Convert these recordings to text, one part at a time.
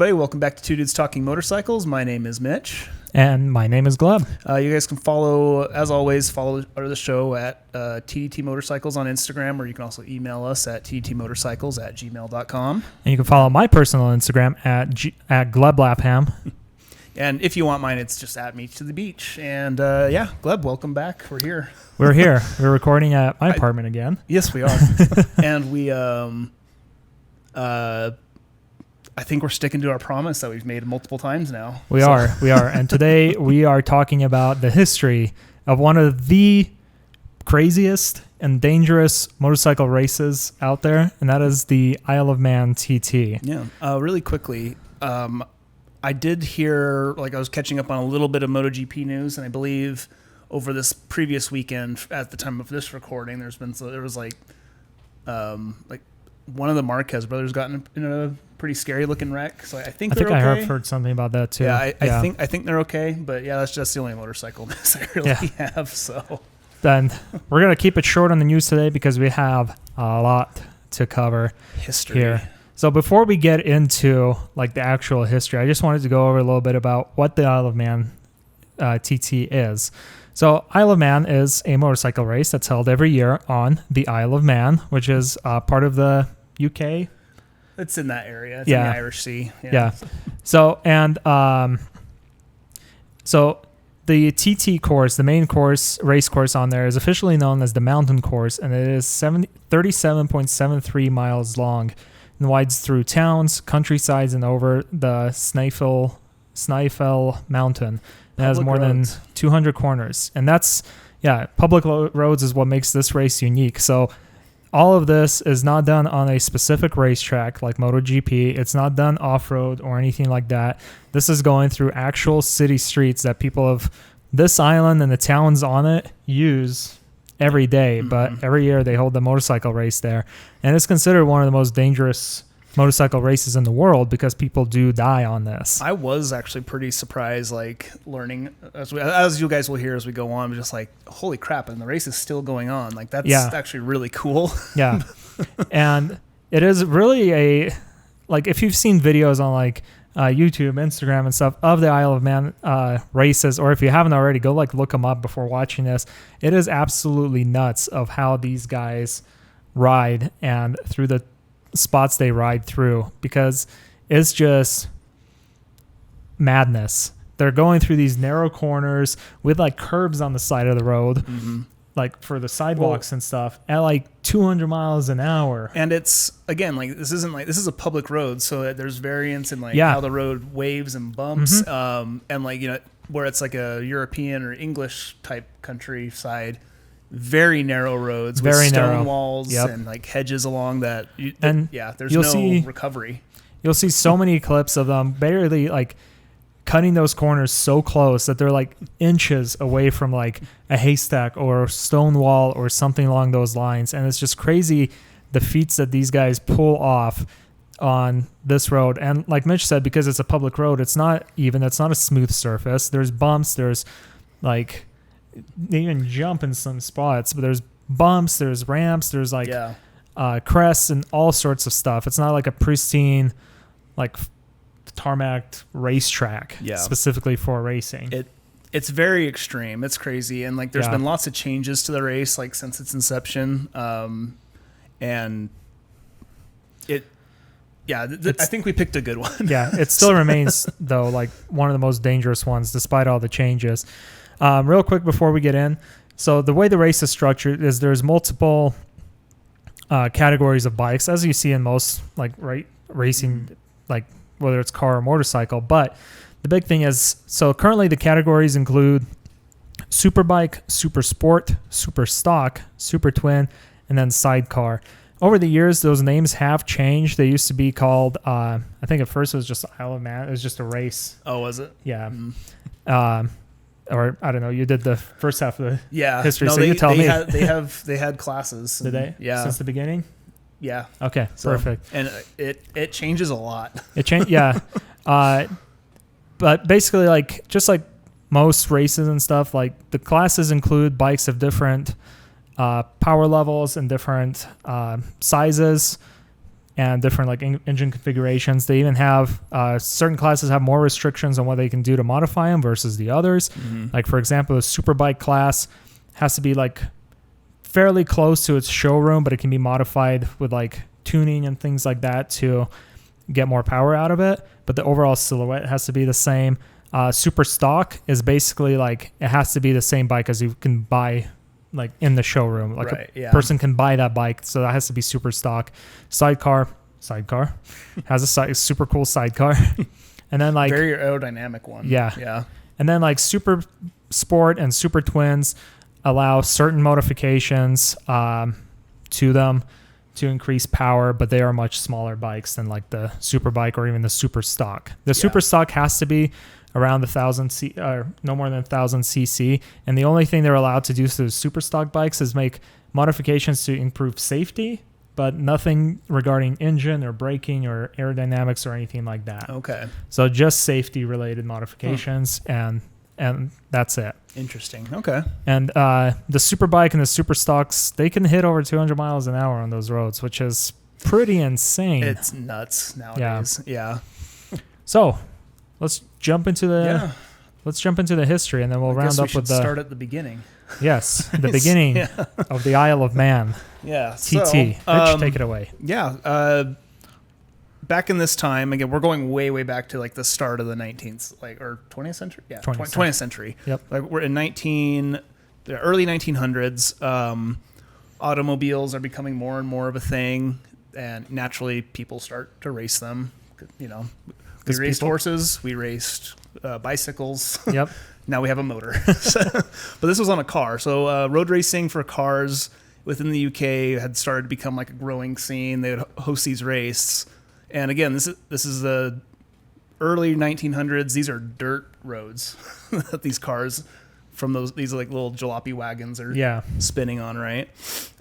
everybody. Welcome back to Two Dudes Talking Motorcycles. My name is Mitch. And my name is Gleb. You guys can follow the show at TDT Motorcycles on Instagram, or you can also email us at tdtmotorcycles@gmail.com. And you can follow my personal Instagram at GlebLapham. And if you want mine, it's just at Meet to the Beach. And Gleb, welcome back. We're here. We're here. We're recording at my apartment again. Yes, we are. And we I think we're sticking to our promise that we've made multiple times now. We are. And today we are talking about the history of one of the craziest and dangerous motorcycle races out there, and that is the Isle of Man TT. Yeah. Really quickly, I did hear, I was catching up on a little bit of MotoGP news, and I believe over this previous weekend, at the time of this recording, there was one of the Marquez brothers got in a pretty scary looking wreck. So I think they're okay. I have heard something about that too. Yeah, I think they're okay. But yeah, that's just the only motorcycle news I really have. So then we're gonna keep it short on the news today because we have a lot to cover history here. So before we get into the actual history, I just wanted to go over a little bit about what the Isle of Man TT is. So Isle of Man is a motorcycle race that's held every year on the Isle of Man, which is part of the UK. It's in that area. It's in the Irish Sea. Yeah. So the TT course, the main race course on there, is officially known as the Mountain Course, and it is 37.73 miles long and winds through towns, countrysides, and over the Snaefell Mountain. It has more than 200 corners. And that's, public roads is what makes this race unique. So all of this is not done on a specific racetrack like MotoGP. It's not done off-road or anything like that. This is going through actual city streets that people of this island and the towns on it use every day. Mm-hmm. But every year they hold the motorcycle race there. And it's considered one of the most dangerous motorcycle races in the world because people do die on this. I was actually pretty surprised, learning as you guys will hear as we go on, just holy crap, and the race is still going on. That's actually really cool. Yeah. And it is really if you've seen videos on YouTube, Instagram and stuff of the Isle of Man races, or if you haven't already, go look them up before watching this. It is absolutely nuts of how these guys ride and through the spots they ride through, because it's just madness. They're going through these narrow corners with curbs on the side of the road, for the sidewalks and stuff, at 200 miles an hour. And it's again this is a public road, so there's variance in how the road waves and bumps, and where it's a European or English type countryside. Very narrow roads with stone walls and hedges along that. There's no recovery. You'll see so many clips of them barely cutting those corners so close that they're inches away from a haystack or stone wall or something along those lines. And it's just crazy the feats that these guys pull off on this road. And like Mitch said, because it's a public road, it's not a smooth surface. There's bumps. There's they even jump in some spots, but there's bumps, there's ramps, there's crests and all sorts of stuff. It's not a pristine tarmac racetrack specifically for racing. It's very extreme. It's crazy, and there's been lots of changes to the race since its inception, and I think we picked a good one. It still remains though one of the most dangerous ones despite all the changes. Real quick before we get in, so the way the race is structured is there's multiple categories of bikes, as you see in most racing, whether it's car or motorcycle. But the big thing is, so currently the categories include Superbike, Super Sport, Super Stock, Super Twin, and then Sidecar. Over the years, those names have changed. They used to be called, I think at first it was just Isle of Man. It was just a race. Oh, was it? Yeah. Or I don't know. You did the first half of the history, no, so you tell me. They had classes. Did they? Yeah. Since the beginning. Yeah. Okay. Perfect. And it changes a lot. It changed. Yeah. But basically, just like most races and stuff, the classes include bikes of different power levels and different sizes. and different like engine configurations. They even have certain classes have more restrictions on what they can do to modify them versus the others. Like for example, the superbike class has to be like fairly close to its showroom, but it can be modified with like tuning and things like that to get more power out of it. But the overall silhouette has to be the same. Super stock is basically like it has to be the same bike as you can buy like in the showroom. Like a person can buy that bike, so that has to be super stock. Sidecar has a super cool sidecar. And then like very aerodynamic one. Yeah. And then like super sport and super twins allow certain modifications to them to increase power, but they are much smaller bikes than like the super bike or even the super stock. The super stock has to be around 1,000 or no more than 1,000 cc, and the only thing they're allowed to do to the super stock bikes is make modifications to improve safety, but nothing regarding engine or braking or aerodynamics or anything like that. Okay. So just safety related modifications and that's it. Interesting. Okay. And the super bike and the super stocks, they can hit over 200 miles an hour on those roads, which is pretty insane. It's nuts nowadays. Yeah. So let's jump into the history, and then we'll round up with the start at the beginning. Yes, the beginning of the Isle of Man. Yeah. TT. Rich, take it away. Yeah. Back in this time, again, we're going way, way back to like the start of the 19th, like or 20th century. Yeah, 20th century. Yep. Like we're in the early 1900s. Automobiles are becoming more and more of a thing, and naturally, people start to race them. You know, we raced horses, we raced bicycles. Yep. Now we have a motor. But this was on a car. So road racing for cars within the UK had started to become like a growing scene. They would host these races. And again, this is the early 1900s. These are dirt roads that these cars from these like little jalopy wagons are spinning on, right?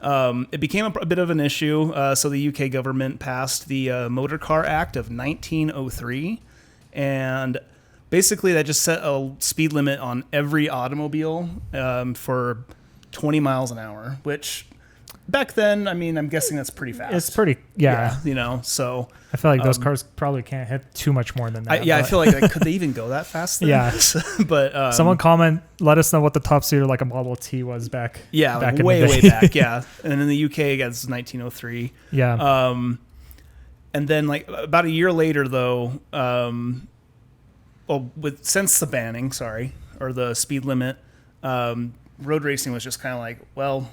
It became a bit of an issue. So the UK government passed the Motor Car Act of 1903. And basically that just set a speed limit on every automobile for 20 miles an hour, which back then, I mean, I'm guessing that's pretty fast. It's pretty, yeah. You know, so I feel like those cars probably can't hit too much more than that. I feel like could they even go that fast then? Yeah. But someone let us know what the top speed of like a Model T was back. Yeah, back way back. Yeah, and in the UK, again, this is 1903. Yeah. And then like about a year later, though, since the banning, or the speed limit, road racing was just kind of like, well,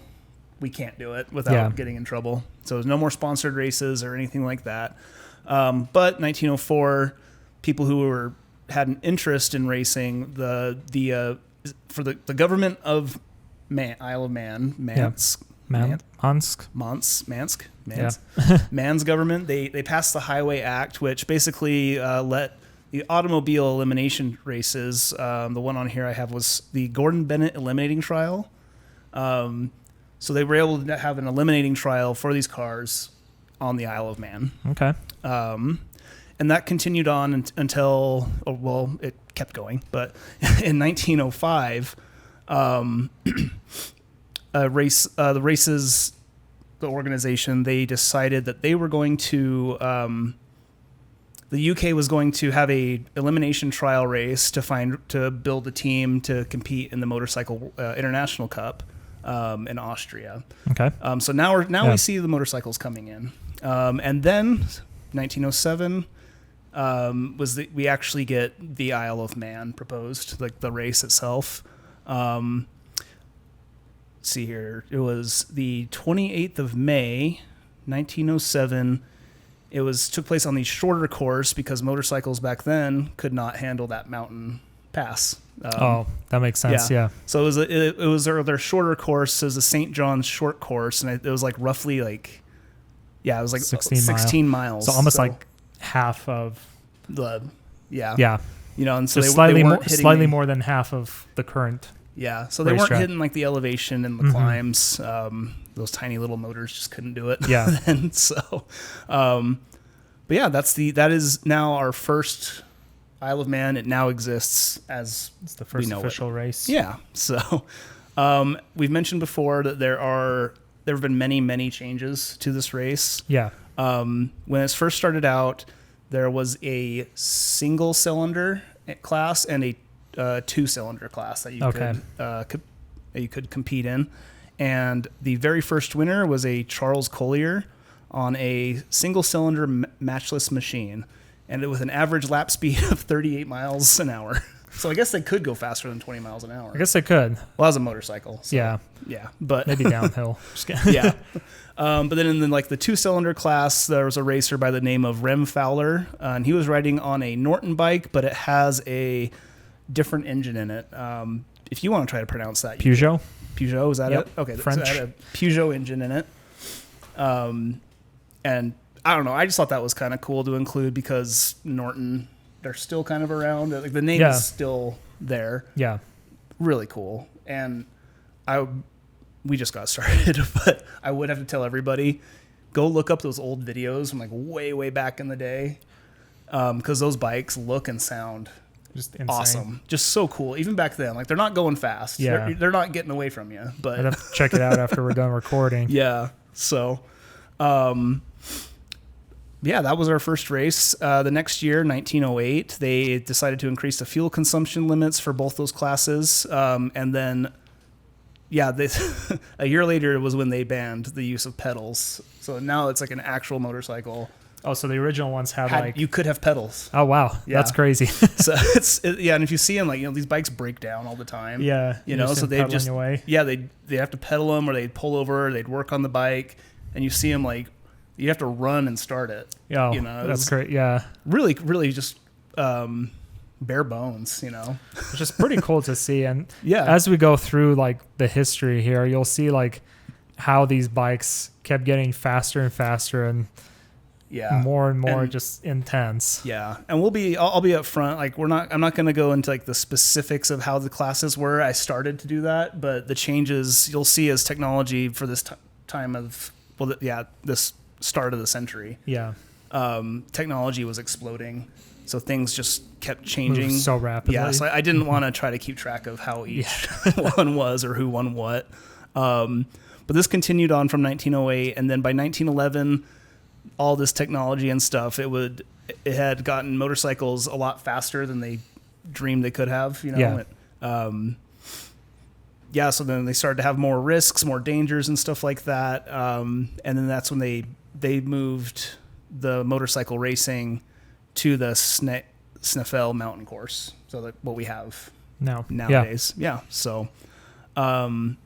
we can't do it without getting in trouble. So there's no more sponsored races or anything like that. But 1904, people who had an interest in racing, for the government of Isle of Man, Man's government, they passed the Highway Act, which basically let the automobile elimination races. The one on here I have was the Gordon Bennett eliminating trial. So they were able to have an eliminating trial for these cars on the Isle of Man. Okay. And that continued on until, it kept going. But in 1905, the organization, they decided that they were going to, the UK was going to have a elimination trial race to build a team to compete in the Motorcycle International Cup. In Austria. Okay. So now we see the motorcycles coming in. And then 1907 we actually get the Isle of Man proposed, like the race itself. See here, it was the 28th of May, 1907. It took place on the shorter course because motorcycles back then could not handle that mountain pass. That makes sense. Yeah. So it was their shorter course. It was the St. John's short course, and it was like roughly like, it was like 16 miles. So almost like half of the, yeah. You know, and so just they slightly more than half of the current. Yeah. So they weren't hitting like the elevation and the climbs. Those tiny little motors just couldn't do it. Yeah. And so, but yeah, that is now our first Isle of Man. It now exists as it's the first official race. Yeah. So we've mentioned before that there have been many changes to this race. Yeah. When it first started out, there was a single cylinder class and a 2-cylinder class that you could compete in. And the very first winner was a Charles Collier on a single cylinder matchless machine, and with an average lap speed of 38 miles an hour. So I guess they could go faster than 20 miles an hour. I guess they could. Well, that was a motorcycle. So, yeah, but maybe downhill. Yeah. But then in the 2-cylinder class, there was a racer by the name of Rem Fowler, and he was riding on a Norton bike, but it has a different engine in it. If you want to try to pronounce that. Peugeot? Peugeot, is that it? Okay. French. So it had a Peugeot engine in it. And I don't know, I just thought that was kind of cool to include because Norton, they're still kind of around. Like the name is still there. Yeah. Really cool. And we just got started, but I would have to tell everybody, go look up those old videos from way, way back in the day. Because those bikes look and sound just insane. Awesome. Just so cool. Even back then, they're not going fast. Yeah. They're not getting away from you, but I'd have to check it out after we're done recording. Yeah. So, that was our first race. The next year, 1908, they decided to increase the fuel consumption limits for both those classes. And then, a year later was when they banned the use of pedals. So now it's like an actual motorcycle. Oh, so the original ones had you could have pedals. Oh wow, that's crazy. So and if you see them, these bikes break down all the time. Yeah, so they just away. They have to pedal them, or they'd pull over, or they'd work on the bike, and you see them you have to run and start it. Oh, that's great. Yeah, really, really just bare bones. It's just pretty cool to see. And yeah, as we go through the history here, you'll see how these bikes kept getting faster and faster and more and more just intense. Yeah. And I'll be up front. I'm not going to go into the specifics of how the classes were. I started to do that, but the changes you'll see as technology for this time of, this start of the century. Yeah. Technology was exploding. So things just kept changing so rapidly. Yeah. So I didn't want to try to keep track of how each one was or who won what. But this continued on from 1908. And then by 1911, all this technology and stuff, it had gotten motorcycles a lot faster than they dreamed they could have, so then they started to have more risks, more dangers and stuff like that. And then that's when they moved the motorcycle racing to the Sneffel mountain course. So what we have nowadays. Yeah. So, and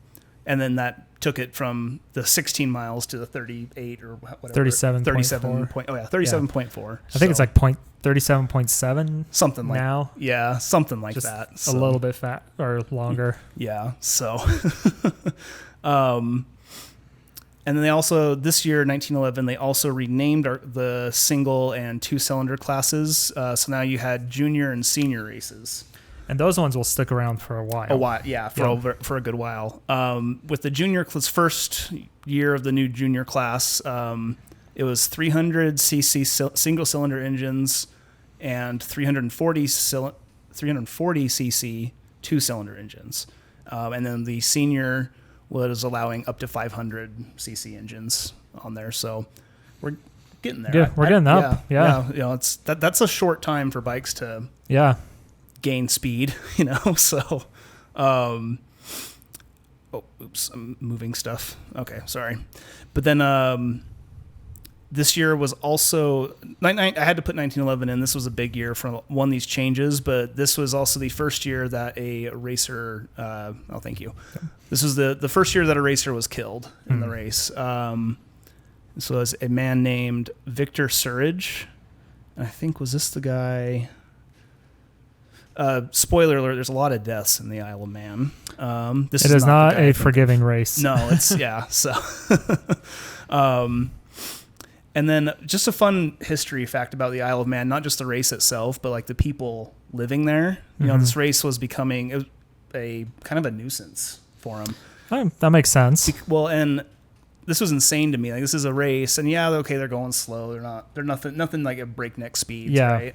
then that took it from the 16 miles to the 38 or whatever. 37.4. Oh yeah, 37.4. I think it's 37.7. Something like now. Yeah, something like just that. So. A little bit fat or longer. Yeah. So, and then they also this year, 1911, they also renamed the single and 2-cylinder classes. So now you had junior and senior races. And those ones will stick around for a while. For a good while. With the junior class, first year of the new junior class, it was 300 cc single cylinder engines and 340 cc 2-cylinder engines. And then the senior was allowing up to 500 cc engines on there. So we're getting there. Yeah, we're getting up. Yeah. It's that's a short time for bikes to gain speed, so oops, I'm moving stuff. Okay, sorry. But then this year was also I had to put 1911 in. This was a big year for these changes, but this was also the first year that a racer thank you. This was the first year that a racer was killed in the race. This was a man named Victor Surridge. I think was this the guy. Spoiler alert, there's a lot of deaths in the Isle of Man. This is not a forgiving race. No, it's, so. And then just a fun history fact about the Isle of Man, not just the race itself, but the people living there. This race was becoming a kind of a nuisance for them. That makes sense. Well, and this was insane to me. This is a race, and they're going slow. They're nothing like at breakneck speeds, right?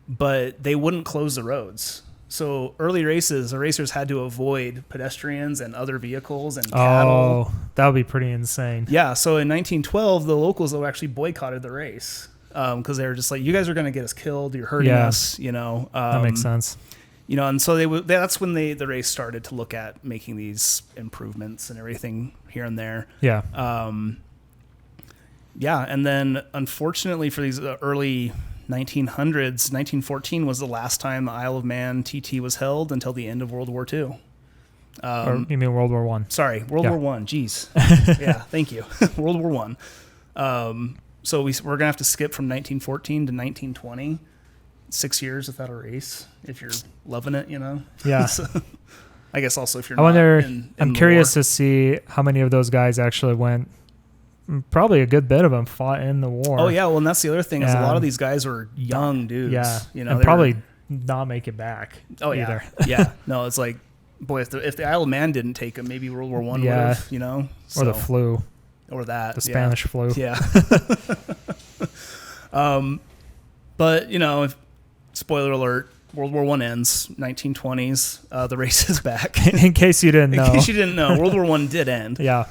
But they wouldn't close the roads. So early races, the racers had to avoid pedestrians and other vehicles and cattle. Oh, that would be pretty insane. Yeah. So in 1912, the locals actually boycotted the race because they were just like, "You guys are going to get us killed. You're hurting us." You know. That makes sense. You know, and so that's when the race started to look at making these improvements and everything here and there. Yeah. Yeah, and then unfortunately for these early 1900s, 1914 was the last time the Isle of Man TT was held until the end of World War II. Or you mean World War One? Sorry, World War One. Jeez. Yeah, thank you. World War One. So we're going to have to skip from 1914 to 1920. 6 years without a race if you're loving it, you know? Yeah. So, I guess also if you're I'm curious to see how many of those guys actually went. Probably a good bit of them fought in the war. Oh, yeah. Well, and that's the other thing is a lot of these guys were young dudes. Yeah. You know, and probably not make it back either. Yeah. No, it's like, boy, if the Isle of Man didn't take them, maybe World War One would have, you know? So, or the flu. Or that. The Spanish flu. Yeah. But, you know, spoiler alert, World War I ends, 1920s. The race is back. In case you didn't know. In case you didn't know, World War I did end. Yeah.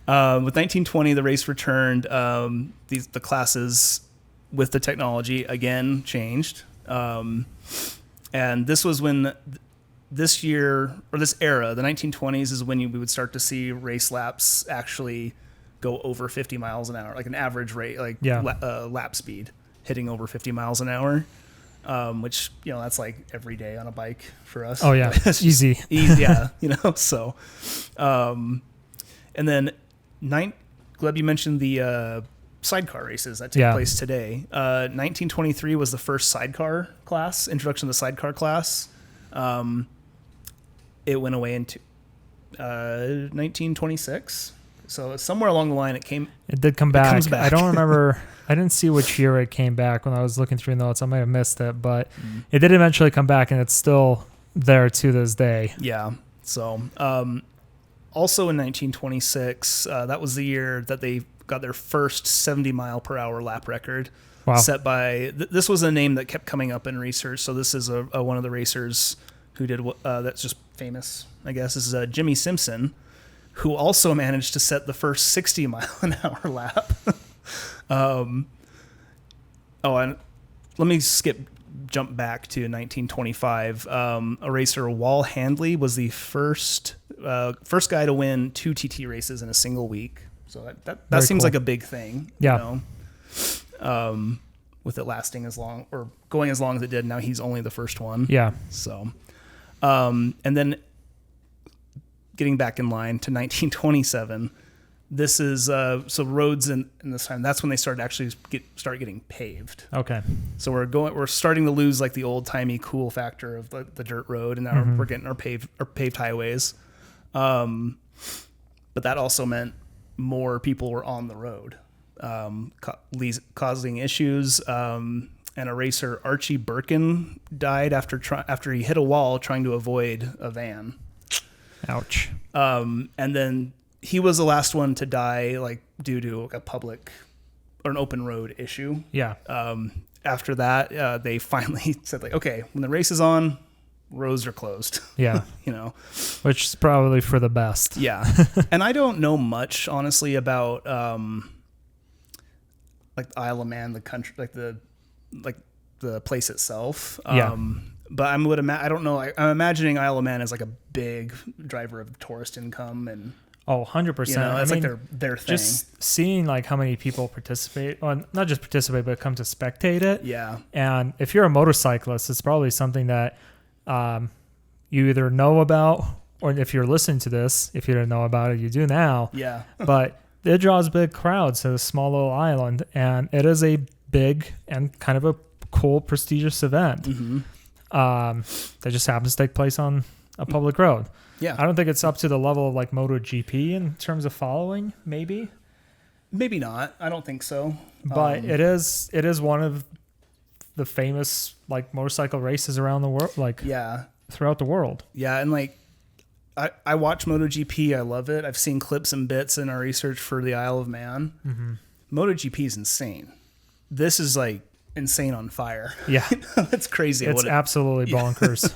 With 1920, the race returned. The classes with the technology again changed. And this was when this year, or this era, the 1920s, is when we would start to see race laps actually go over 50 miles an hour, like an average rate, like lap speed hitting over 50 miles an hour, which, you know, that's like every day on a bike for us. Oh, yeah. Easy. Yeah, you know, so. And then, Gleb, you mentioned the sidecar races that take place today. 1923 was the first sidecar class, introduction to the sidecar class. It went away in 1926. So somewhere along the line, it did come back. It comes back. I don't remember. I didn't see which year it came back when I was looking through notes. I might have missed it, but it did eventually come back, and it's still there to this day. Yeah. So also in 1926, that was the year that they got their first 70 mile per hour lap record. Wow. Set by this was a name that kept coming up in research. So this is one of the racers who did that's just famous, I guess. This is Jimmy Simpson, who also managed to set the first 60 mile an hour lap. And let me jump back to 1925. A racer, Wal Handley, was the first guy to win 2 TT races in a single week. So that seems like a big thing. Yeah. You know? With it lasting as long or going as long as it did. Now he's only the first one. Yeah. So, and then getting back in line to 1927, this is so roads in this time. That's when they started actually start getting paved. Okay. So we're starting to lose like the old timey cool factor of the dirt road, and now we're getting our paved highways. But that also meant more people were on the road, causing issues. And a racer, Archie Birkin, died after he hit a wall trying to avoid a van. Ouch. And then he was the last one to die, like due to a public or an open road issue. Yeah. After that, they finally said, like, okay, when the race is on, roads are closed. Yeah. You know, which is probably for the best. Yeah. And I don't know much, honestly, about like the Isle of Man, the country, like the place itself. Yeah. But I don't know. I'm imagining Isle of Man as like a big driver of tourist income, and 100%. You know, that's like their thing. Just seeing like how many people participate, well, not just participate, but come to spectate it. Yeah. And if you're a motorcyclist, it's probably something that you either know about, or if you're listening to this, if you didn't know about it, you do now. Yeah. But it draws big crowds to this small little island, and it is a big and kind of a cool, prestigious event. That just happens to take place on a public road. Yeah. I don't think it's up to the level of like MotoGP in terms of following, maybe not. I don't think so. But it is one of the famous like motorcycle races around the world, like throughout the world. Yeah. And like, I watch MotoGP. I love it. I've seen clips and bits in our research for the Isle of Man. MotoGP is insane. This is like insane on fire. Yeah. It's crazy. It's absolutely bonkers.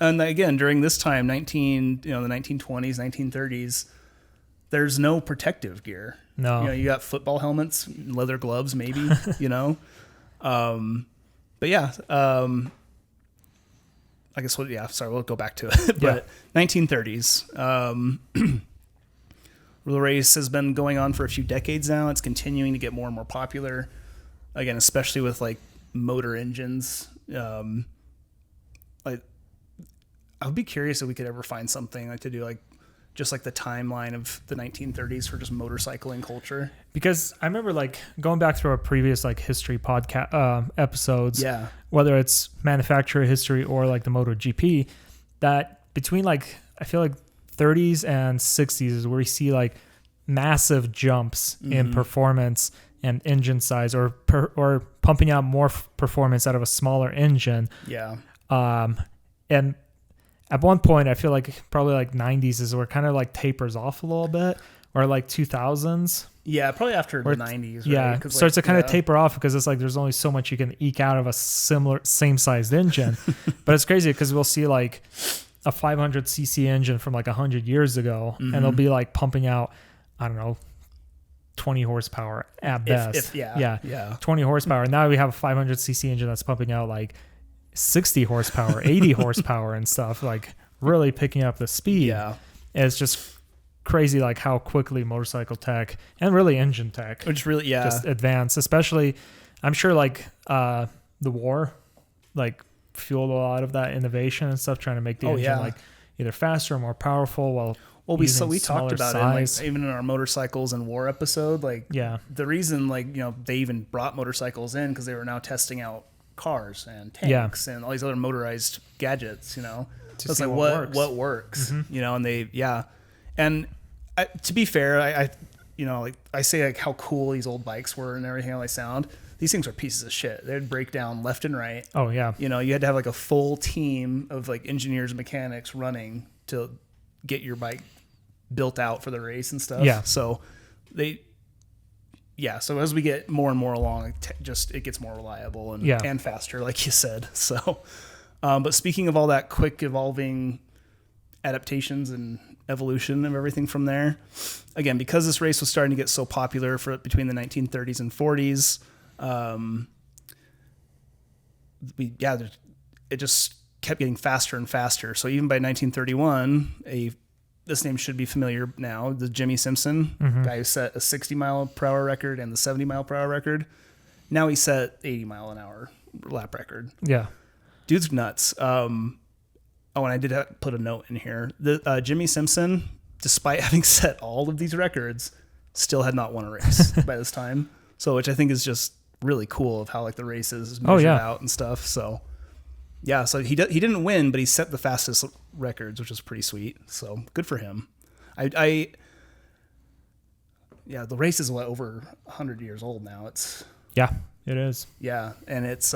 And again, during this time, the 1920s, 1930s, there's no protective gear. No. You know, you got football helmets, leather gloves, maybe, you know. But yeah, I guess we'll go back to it. But 1930s, the race has been going on for a few decades now. It's continuing to get more and more popular. Again, especially with like motor engines. Like, I would be curious if we could ever find something like to do like just like the timeline of the 1930s for just motorcycling culture. Because I remember like going back through our previous like history podcast episodes, whether it's manufacturer history or like the MotoGP, that between like I feel like 30s and 60s is where we see like massive jumps in performance and engine size, or pumping out more performance out of a smaller engine. Yeah. And at one point, I feel like probably like 90s is where it kind of like tapers off a little bit, or like 2000s. Yeah, probably after the 90s. Right? Yeah, starts to kind of taper off because it's like there's only so much you can eke out of a same sized engine. But it's crazy because we'll see like a 500cc engine from like 100 years ago, and they'll be like pumping out, I don't know, 20 horsepower at best. 20 horsepower. And now we have a 500cc engine that's pumping out like 60 horsepower, 80 horsepower and stuff, like really picking up the speed. Yeah. And it's just crazy like how quickly motorcycle tech and really engine tech just advance, especially I'm sure like the war like fueled a lot of that innovation and stuff, trying to make the engine like either faster or more powerful while we talked about size. It like, even in our motorcycles and war episode, like the reason like they even brought motorcycles in because they were now testing out cars and tanks and all these other motorized gadgets, it's like what works, and they and to be fair, I like I say like how cool these old bikes were and everything, how they sound. These things are pieces of shit. They'd break down left and right. Oh yeah. You had to have like a full team of like engineers and mechanics running to get your bike built out for the race and stuff. Yeah. So so as we get more and more along, it gets more reliable and faster, like you said. So, but speaking of all that quick evolving adaptations and evolution of everything from there, again, because this race was starting to get so popular between the 1930s and 40s, it just kept getting faster and faster. So even by 1931, this name should be familiar now, the Jimmy Simpson, guy who set a 60 mile per hour record and the 70 mile per hour record. Now he set 80 mile an hour lap record. Yeah. Dude's nuts. And I did put a note in here. Jimmy Simpson, despite having set all of these records, still had not won a race by this time. So, which I think is just really cool of how like the races measured out and stuff. So, so he didn't win, but he set the fastest records, which was pretty sweet. So good for him. The race is over 100 years old now. It is. Yeah, and it's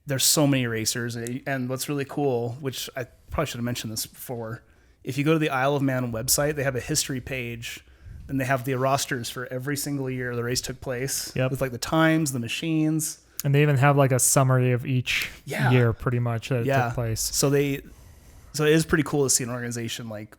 there's so many racers, and what's really cool, which I probably should have mentioned this before, if you go to the Isle of Man website, they have a history page, and they have the rosters for every single year the race took place with like the times, the machines. And they even have like a summary of each year pretty much that it took place. So it is pretty cool to see an organization like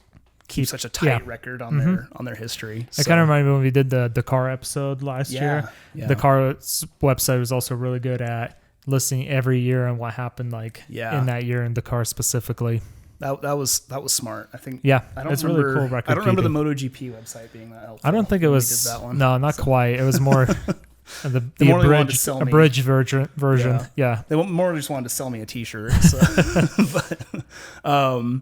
keep such a tight record on their history. It kind of reminded me when we did the Dakar episode last year. Yeah. The Dakar's website was also really good at listing every year and what happened in that year in Dakar specifically. That was smart. I think. Yeah, it's really cool record. I don't remember the MotoGP website being that helpful. I don't think it was. That one. No, not quite. It was more. The abridged version. Yeah. They more just wanted to sell me a t-shirt. So. But,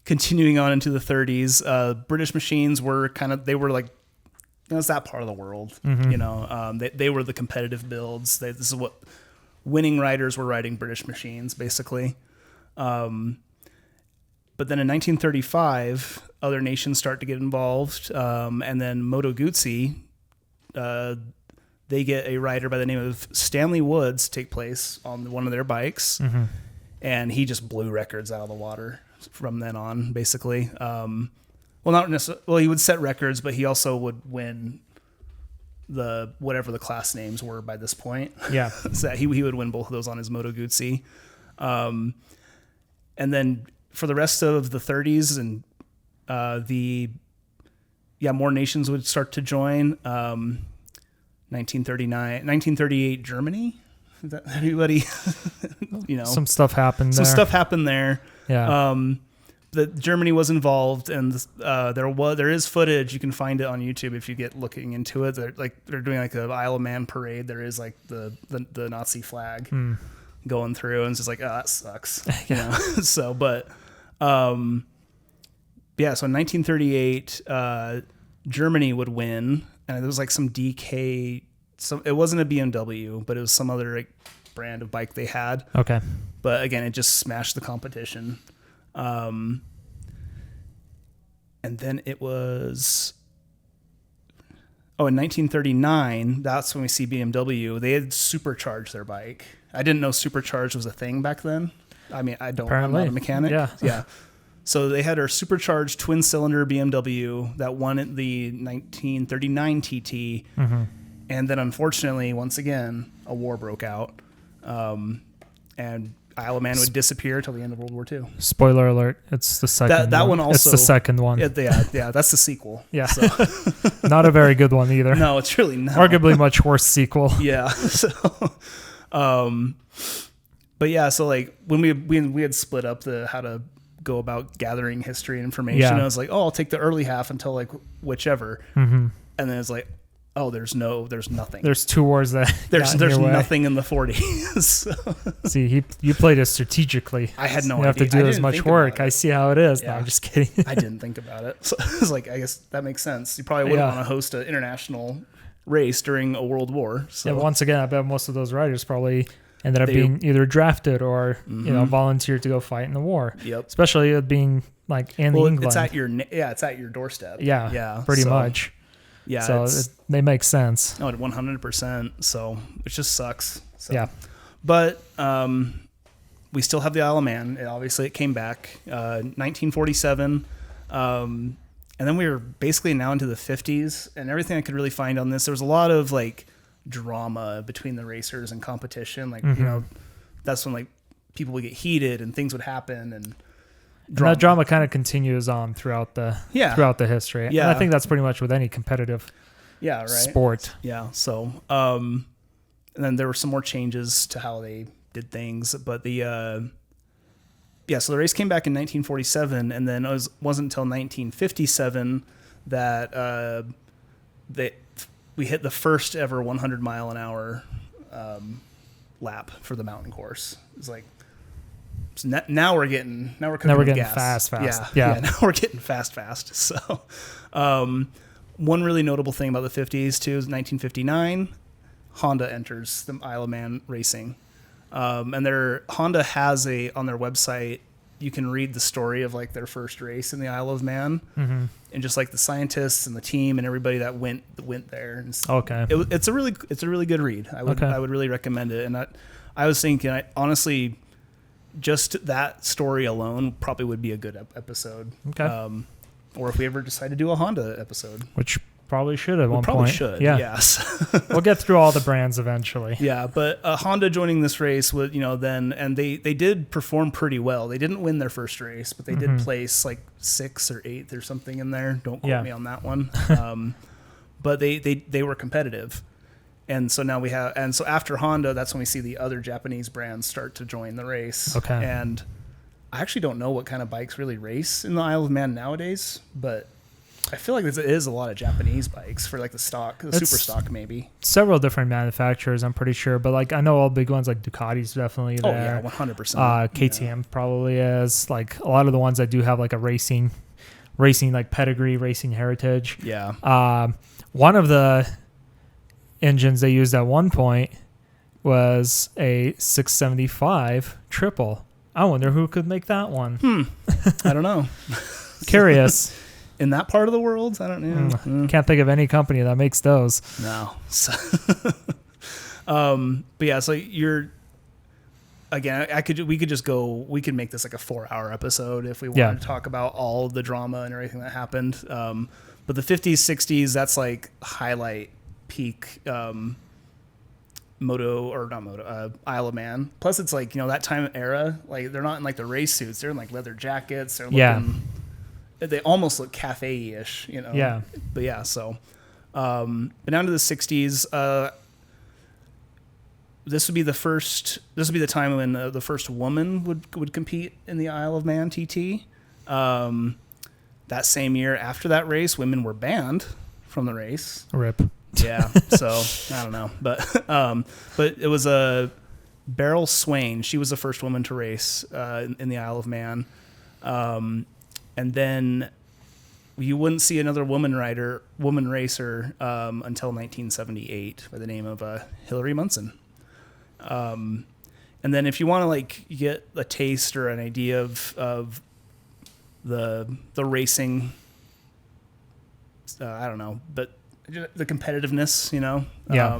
continuing on into the 30s, British machines were it's that part of the world. They were the competitive builds. This is what winning riders were riding British machines, basically. But then in 1935, other nations start to get involved. And then Moto Guzzi, they get a rider by the name of Stanley Woods take place on one of their bikes. And he just blew records out of the water from then on, basically. Not necessarily. Well, he would set records, but he also would win whatever the class names were by this point. Yeah. So that he would win both of those on his Moto Guzzi. And then for the rest of the 30s and more nations would start to join. 1938 Germany. Is that everybody? Some stuff happened there. Some stuff happened there. Yeah. That Germany was involved, and there is footage. You can find it on YouTube if you get looking into it. They're doing like a Isle of Man parade. There is like the Nazi flag going through, and it's just like, oh, that sucks. So, but so in 1938, Germany would win, and there was like some DK. So it wasn't a BMW, but it was some other like brand of bike they had. Okay. But again, it just smashed the competition. And then it was, in 1939, that's when we see BMW. They had supercharged their bike. I didn't know supercharged was a thing back then. I mean, I'm not a mechanic. Yeah. So they had our supercharged twin cylinder BMW that won at the 1939 TT. Mm-hmm. And then unfortunately, once again, a war broke out. And Isle of Man would disappear till the end of World War II. Spoiler alert! It's the second. That one also. It's the second one. Yeah, that's the sequel. Yeah, so. Not a very good one either. No, it's really not. Arguably much worse sequel. Yeah. So, but yeah, so like when we had split up how to go about gathering history and information, I was like, I'll take the early half until like whichever, and then it's like, there's nothing. There's two wars that there's nothing in the 40s. So. See, you played it strategically. I had no idea. You have to do as much work. I see how it is. Yeah. No, I'm just kidding. I didn't think about it. So I was like, I guess that makes sense. You probably wouldn't want to host an international race during a world war. So. Yeah, once again, I bet most of those riders probably ended up being either drafted or volunteered to go fight in the war. Yep. Especially it being like in England. It's at your doorstep. Yeah. Pretty much. Yeah, so they make sense. 100%. So it just sucks. So. Yeah, but we still have the Isle of Man. Obviously, it came back 1947, and then we were basically now into the 50s. And everything I could really find on this, there was a lot of like drama between the racers and competition. Like that's when like people would get heated and things would happen and. That drama kind of continues on throughout the history. Yeah. And I think that's pretty much with any competitive sport. Yeah. So, and then there were some more changes to how they did things, but so the race came back in 1947, and then it wasn't until 1957 that we hit the first ever 100 mile an hour lap for the mountain course. It's like. So now we're getting fast. Yeah. Now we're getting fast. So, one really notable thing about the 50s too is 1959, Honda enters the Isle of Man racing, and Honda has on their website you can read the story of like their first race in the Isle of Man, and just like the scientists and the team and everybody that went there. And it's a really good read. I would really recommend it. And I was thinking, honestly. Just that story alone probably would be a good episode. Okay. Or if we ever decide to do a Honda episode. Which probably should at one point. Probably should, yes. We'll get through all the brands eventually. Yeah, but Honda joining this race would, then, and they did perform pretty well. They didn't win their first race, but they did place like 6th or 8th or something in there. Don't quote me on that one. But they were competitive. And so now so after Honda, that's when we see the other Japanese brands start to join the race. Okay. And I actually don't know what kind of bikes really race in the Isle of Man nowadays, but I feel like there is a lot of Japanese bikes for like the super stock maybe. Several different manufacturers, I'm pretty sure, but like I know all big ones like Ducati's definitely there. Oh yeah, 100%. KTM probably is. Like a lot of the ones that do have like a racing like pedigree, racing heritage. Yeah. One of the engines they used at one point was a 675 triple. I wonder who could make that one. I don't know. Curious. In that part of the world, I don't know. Can't think of any company that makes those. No. But yeah, so we could make this like a 4-hour episode if we wanted to talk about all the drama and everything that happened. But the 50s, 60s, that's like highlight peak Isle of Man. Plus, it's like, that time era, like they're not in like the race suits; they're in like leather jackets. They're looking, they almost look cafe-ish, Yeah. But yeah, so but down to the 60s. This would be the time when the first woman would compete in the Isle of Man TT. That same year after that race, women were banned from the race. RIP. Yeah, so I don't know, but it was Beryl Swain. She was the first woman to race in the Isle of Man, and then you wouldn't see another woman racer until 1978 by the name of Hillary Munson. And then if you want to like get a taste or an idea of the racing, I don't know, but the competitiveness, Yeah.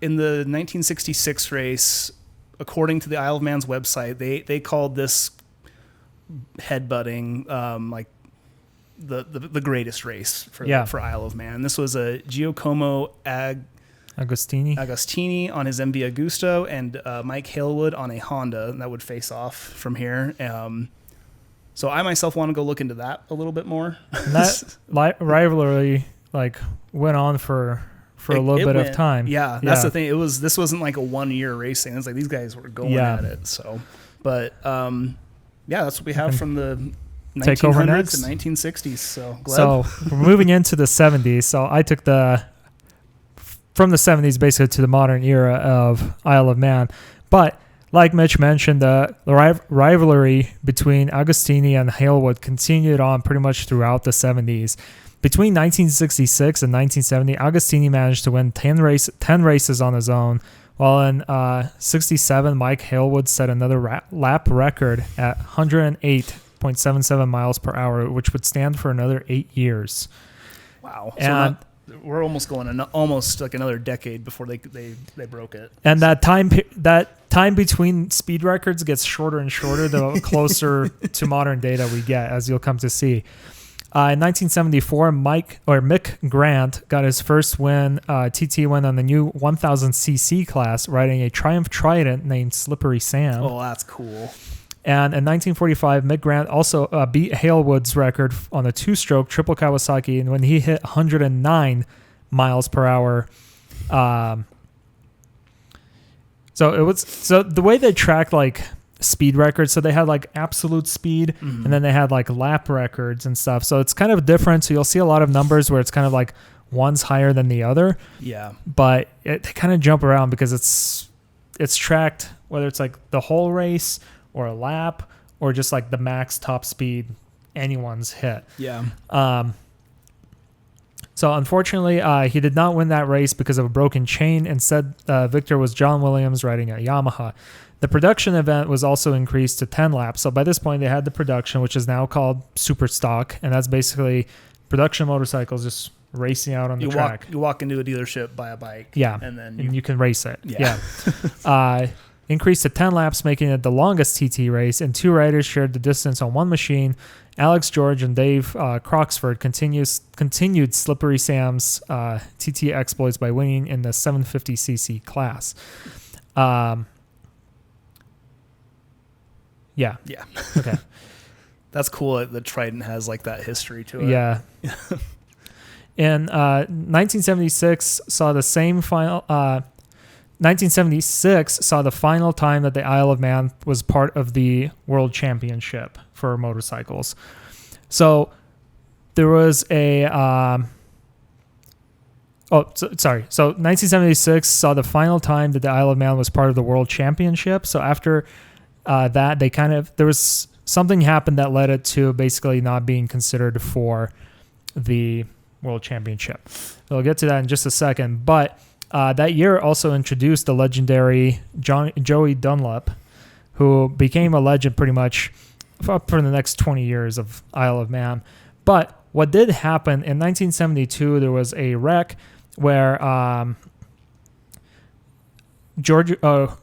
In the 1966 race, according to the Isle of Man's website, they called this headbutting like the greatest race for Isle of Man. This was a Giacomo Agostini on his MV Agusto and Mike Halewood on a Honda that would face off from here. So I myself want to go look into that a little bit more. And that rivalry like went on for a little bit of time. Yeah, that's the thing. This wasn't like a 1 year racing. It's like these guys were going at it. So, but that's what we have from the 1900s and 1960s. So, Gleb. So we're moving into the 70s. So I took from the 70s basically to the modern era of Isle of Man. But like Mitch mentioned, the rivalry between Agostini and Halewood continued on pretty much throughout the 70s. Between 1966 and 1970, Agostini managed to win 10 races on his own, while in 67, Mike Halewood set another lap record at 108.77 miles per hour, which would stand for another 8 years. Wow. And we're almost going almost like another decade before they broke it. And that time between speed records gets shorter and shorter the closer to modern data we get, as you'll come to see. In 1974, Mick Grant got his first TT win on the new 1000cc class, riding a Triumph Trident named Slippery Sam. Oh, that's cool. And in 1945, Mick Grant also beat Halewood's record on a two-stroke triple Kawasaki, and when he hit 109 miles per hour. So the way they tracked like speed records, so they had like absolute speed, and then they had like lap records and stuff. So it's kind of different. So you'll see a lot of numbers where it's kind of like one's higher than the other. Yeah. But they kind of jump around because it's tracked whether it's like the whole race or a lap or just like the max top speed anyone's hit. Yeah. So unfortunately, he did not win that race because of a broken chain. Instead, victor was John Williams riding a Yamaha. The production event was also increased to 10 laps. So by this point, they had the production, which is now called Super Stock, and that's basically production motorcycles just racing out on the track. You walk into a dealership, buy a bike, and then you can race it. Yeah. Increased to 10 laps, making it the longest TT race, and two riders shared the distance on one machine. Alex George and Dave Croxford continued Slippery Sam's TT exploits by winning in the 750cc class. Yeah. Okay. That's cool that the Trident has like that history to it. Yeah. In 1976 saw the same final. 1976 saw the final time that the Isle of Man was part of the World Championship for motorcycles. So there was a. So 1976 saw the final time that the Isle of Man was part of the World Championship. So after that, there was something happened that led it to basically not being considered for the World Championship. We'll get to that in just a second, but. That year also introduced the legendary Joey Dunlop, who became a legend pretty much for the next 20 years of Isle of Man. But what did happen in 1972, there was a wreck where Giacomo?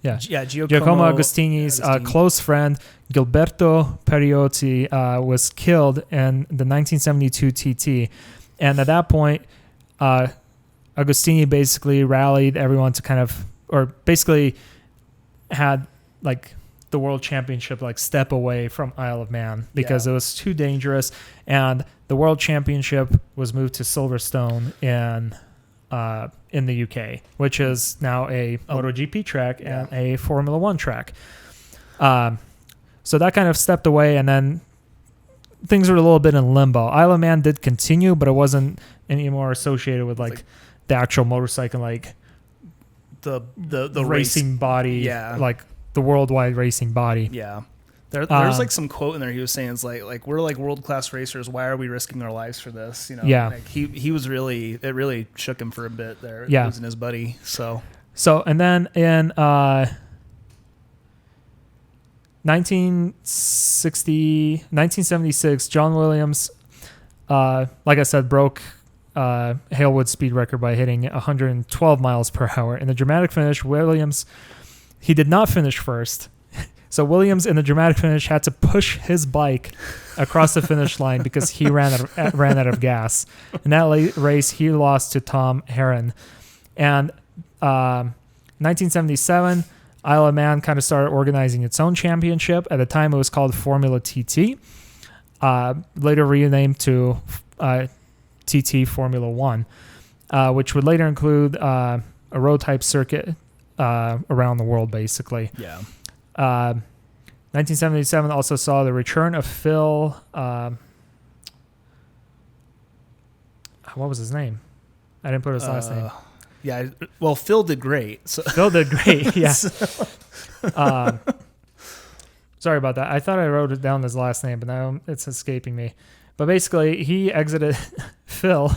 Yeah. Giacomo Agostini's close friend, Gilberto Periotti, was killed in the 1972 TT. And at that point, Agostini basically rallied everyone to kind of, or basically had like the world championship like step away from Isle of Man because it was too dangerous, and the world championship was moved to Silverstone in the UK, which is now a MotoGP track and a Formula One track. So that kind of stepped away, and then things were a little bit in limbo. Isle of Man did continue, but it wasn't anymore associated with like the actual motorcycle, like the racing body, like the worldwide racing body. Yeah. There's like some quote in there. He was saying, it's like we're like world-class racers. Why are we risking our lives for this? You know, like he was really, it really shook him for a bit there, losing his buddy. So, and then in 1976, John Williams, like I said, broke Halewood's speed record by hitting 112 miles per hour. In the dramatic finish, Williams, he did not finish first. So Williams, in the dramatic finish, had to push his bike across the finish line because he ran out of gas. In that race, he lost to Tom Herron. And 1977, Isle of Man kind of started organizing its own championship. At the time, it was called Formula TT, later renamed to TT Formula One, which would later include a road-type circuit around the world, basically. Yeah. 1977 also saw the return of Phil. What was his name? I didn't put his last name. Yeah, well, Phil did great. So. Phil did great, yeah. Sorry about that. I thought I wrote it down his last name, but now it's escaping me. But basically, he exited the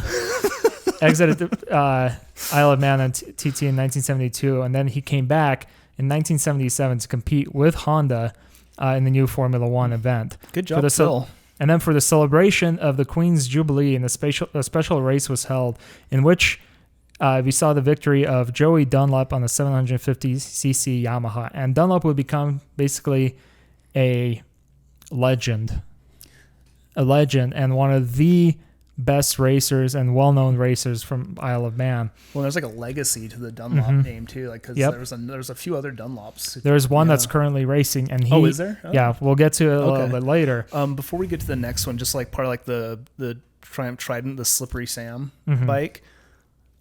Isle of Man and TT in 1972, and then he came back in 1977 to compete with Honda in the new Formula One event. Good job, Phil. And then for the celebration of the Queen's Jubilee, a special race was held in which we saw the victory of Joey Dunlop on the 750cc Yamaha. And Dunlop would become basically a legend and one of the best racers and well-known racers from Isle of Man. Well, there's like a legacy to the Dunlop name too, like because there's a few other Dunlops. There's one that's currently racing, and is there? Oh. Yeah, we'll get to it a little bit later. Before we get to the next one, just like part of like the Triumph Trident, the Slippery Sam bike.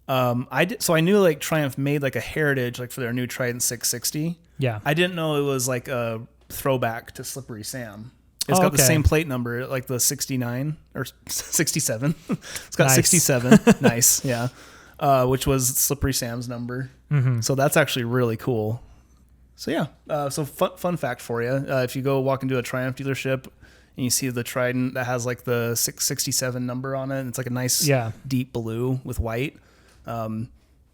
I knew like Triumph made like a heritage like for their new Trident 660. Yeah, I didn't know it was like a throwback to Slippery Sam. It's got the same plate number, like the 69 or 67. It's got 67. Nice, yeah. Which was Slippery Sam's number. Mm-hmm. So that's actually really cool. So yeah. So fun fact for you: if you go walk into a Triumph dealership and you see the Trident that has like the 667 number on it, and it's like a nice deep blue with white.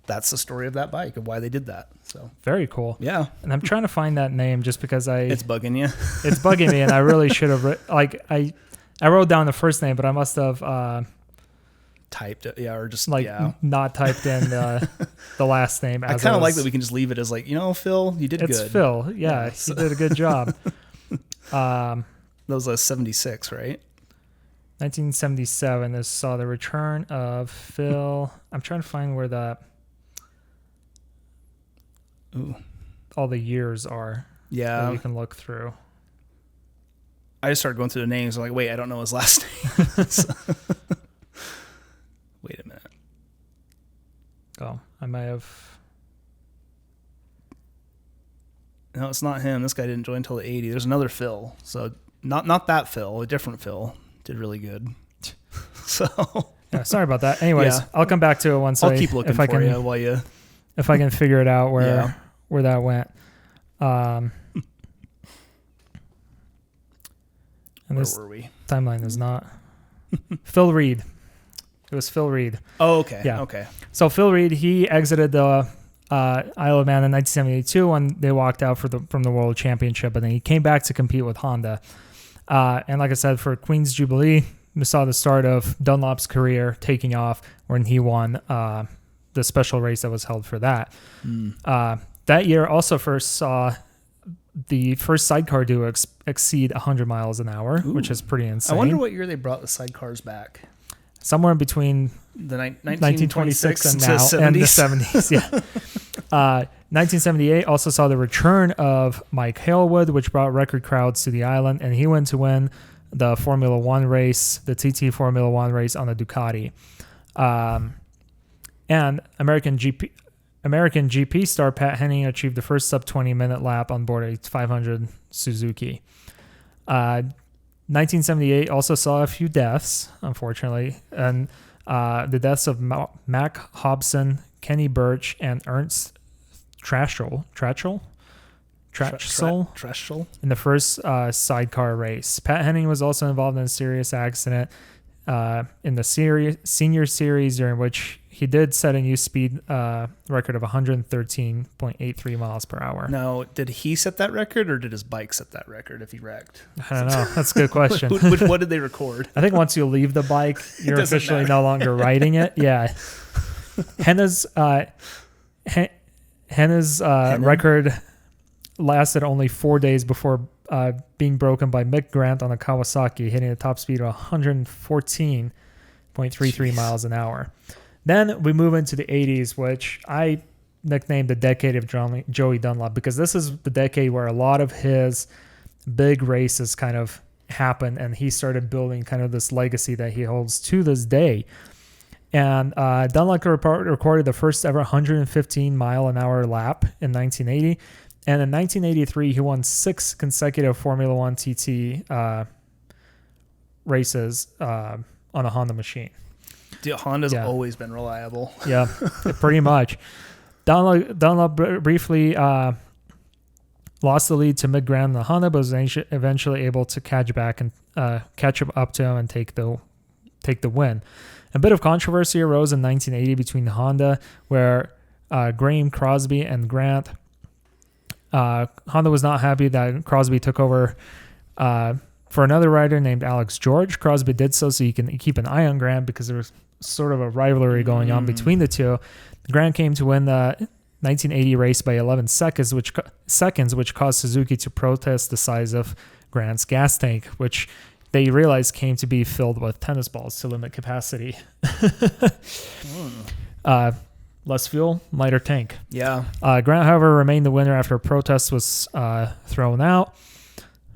That's the story of that bike, of why they did that. So very cool. Yeah. And I'm trying to find that name just because it's bugging you. It's bugging me, and I really should have I wrote down the first name, but I must have typed it, or just not typed in the last name. I kind of like that we can just leave it as like, Phil, you did good. It's Phil. Yeah, he did a good job. That was a 76, right? 1977. This saw the return of Phil. I'm trying to find where that. Ooh. All the years are. Yeah. That you can look through. I just started going through the names. I'm like, wait, I don't know his last name. Wait a minute. Oh, I might have. No, it's not him. This guy didn't join until the 80s. There's another Phil. So not that Phil, a different Phil. Did really good. So. Yeah, sorry about that. Anyways, I'll come back to it once I'll keep looking for you while you. If I can figure it out where that went. And where were we? Timeline is not. Phil Reed. It was Phil Reed. Oh, okay. Yeah. Okay. So Phil Reed, he exited the Isle of Man in 1972 when they walked out from the World Championship, and then he came back to compete with Honda. And like I said, for Queen's Jubilee, we saw the start of Dunlop's career taking off when he won the special race that was held for that. That year also first saw the first sidecar duo exceed 100 miles an hour, which is pretty insane. I wonder what year they brought the sidecars back. Somewhere in between the 1926 and now, and the 70s. Yeah. 1978 also saw the return of Mike Halewood, which brought record crowds to the island, and he went to win the Formula One race, the TT Formula One race on a Ducati. And American GP star Pat Henning achieved the first sub 20-minute lap on board a 500 Suzuki. 1978 also saw a few deaths, unfortunately, and the deaths of Mac Hobson, Kenny Birch, and Ernst Trachsel in the first sidecar race. Pat Henning was also involved in a serious accident in the senior series, during which he did set a new speed record of 113.83 miles per hour. Now, did he set that record, or did his bike set that record if he wrecked? I don't know. That's a good question. What did they record? I think once you leave the bike, you're officially no longer riding it. Yeah. Henna's record lasted only 4 days before being broken by Mick Grant on a Kawasaki, hitting a top speed of 114.33 miles an hour. Then we move into the 80s, which I nicknamed the decade of Joey Dunlop, because this is the decade where a lot of his big races kind of happened, and he started building kind of this legacy that he holds to this day. And Dunlop recorded the first ever 115-mile-an-hour lap in 1980. And in 1983, he won 6 consecutive Formula One TT races on a Honda machine. Dude, Honda's always been reliable. Yeah, pretty much. Dunlop briefly lost the lead to Mick Grant in the Honda, but was eventually able to catch up to him and take the win. A bit of controversy arose in 1980 between the Honda, where Graham Crosby and Grant. Honda was not happy that Crosby took over for another rider named Alex George. Crosby did so he can keep an eye on Grant, because there was sort of a rivalry going on between the two. Grant came to win the 1980 race by 11 seconds, which caused Suzuki to protest the size of Grant's gas tank, which they realized came to be filled with tennis balls to limit capacity. Less fuel, lighter tank. Yeah. Grant, however, remained the winner after a protest was thrown out.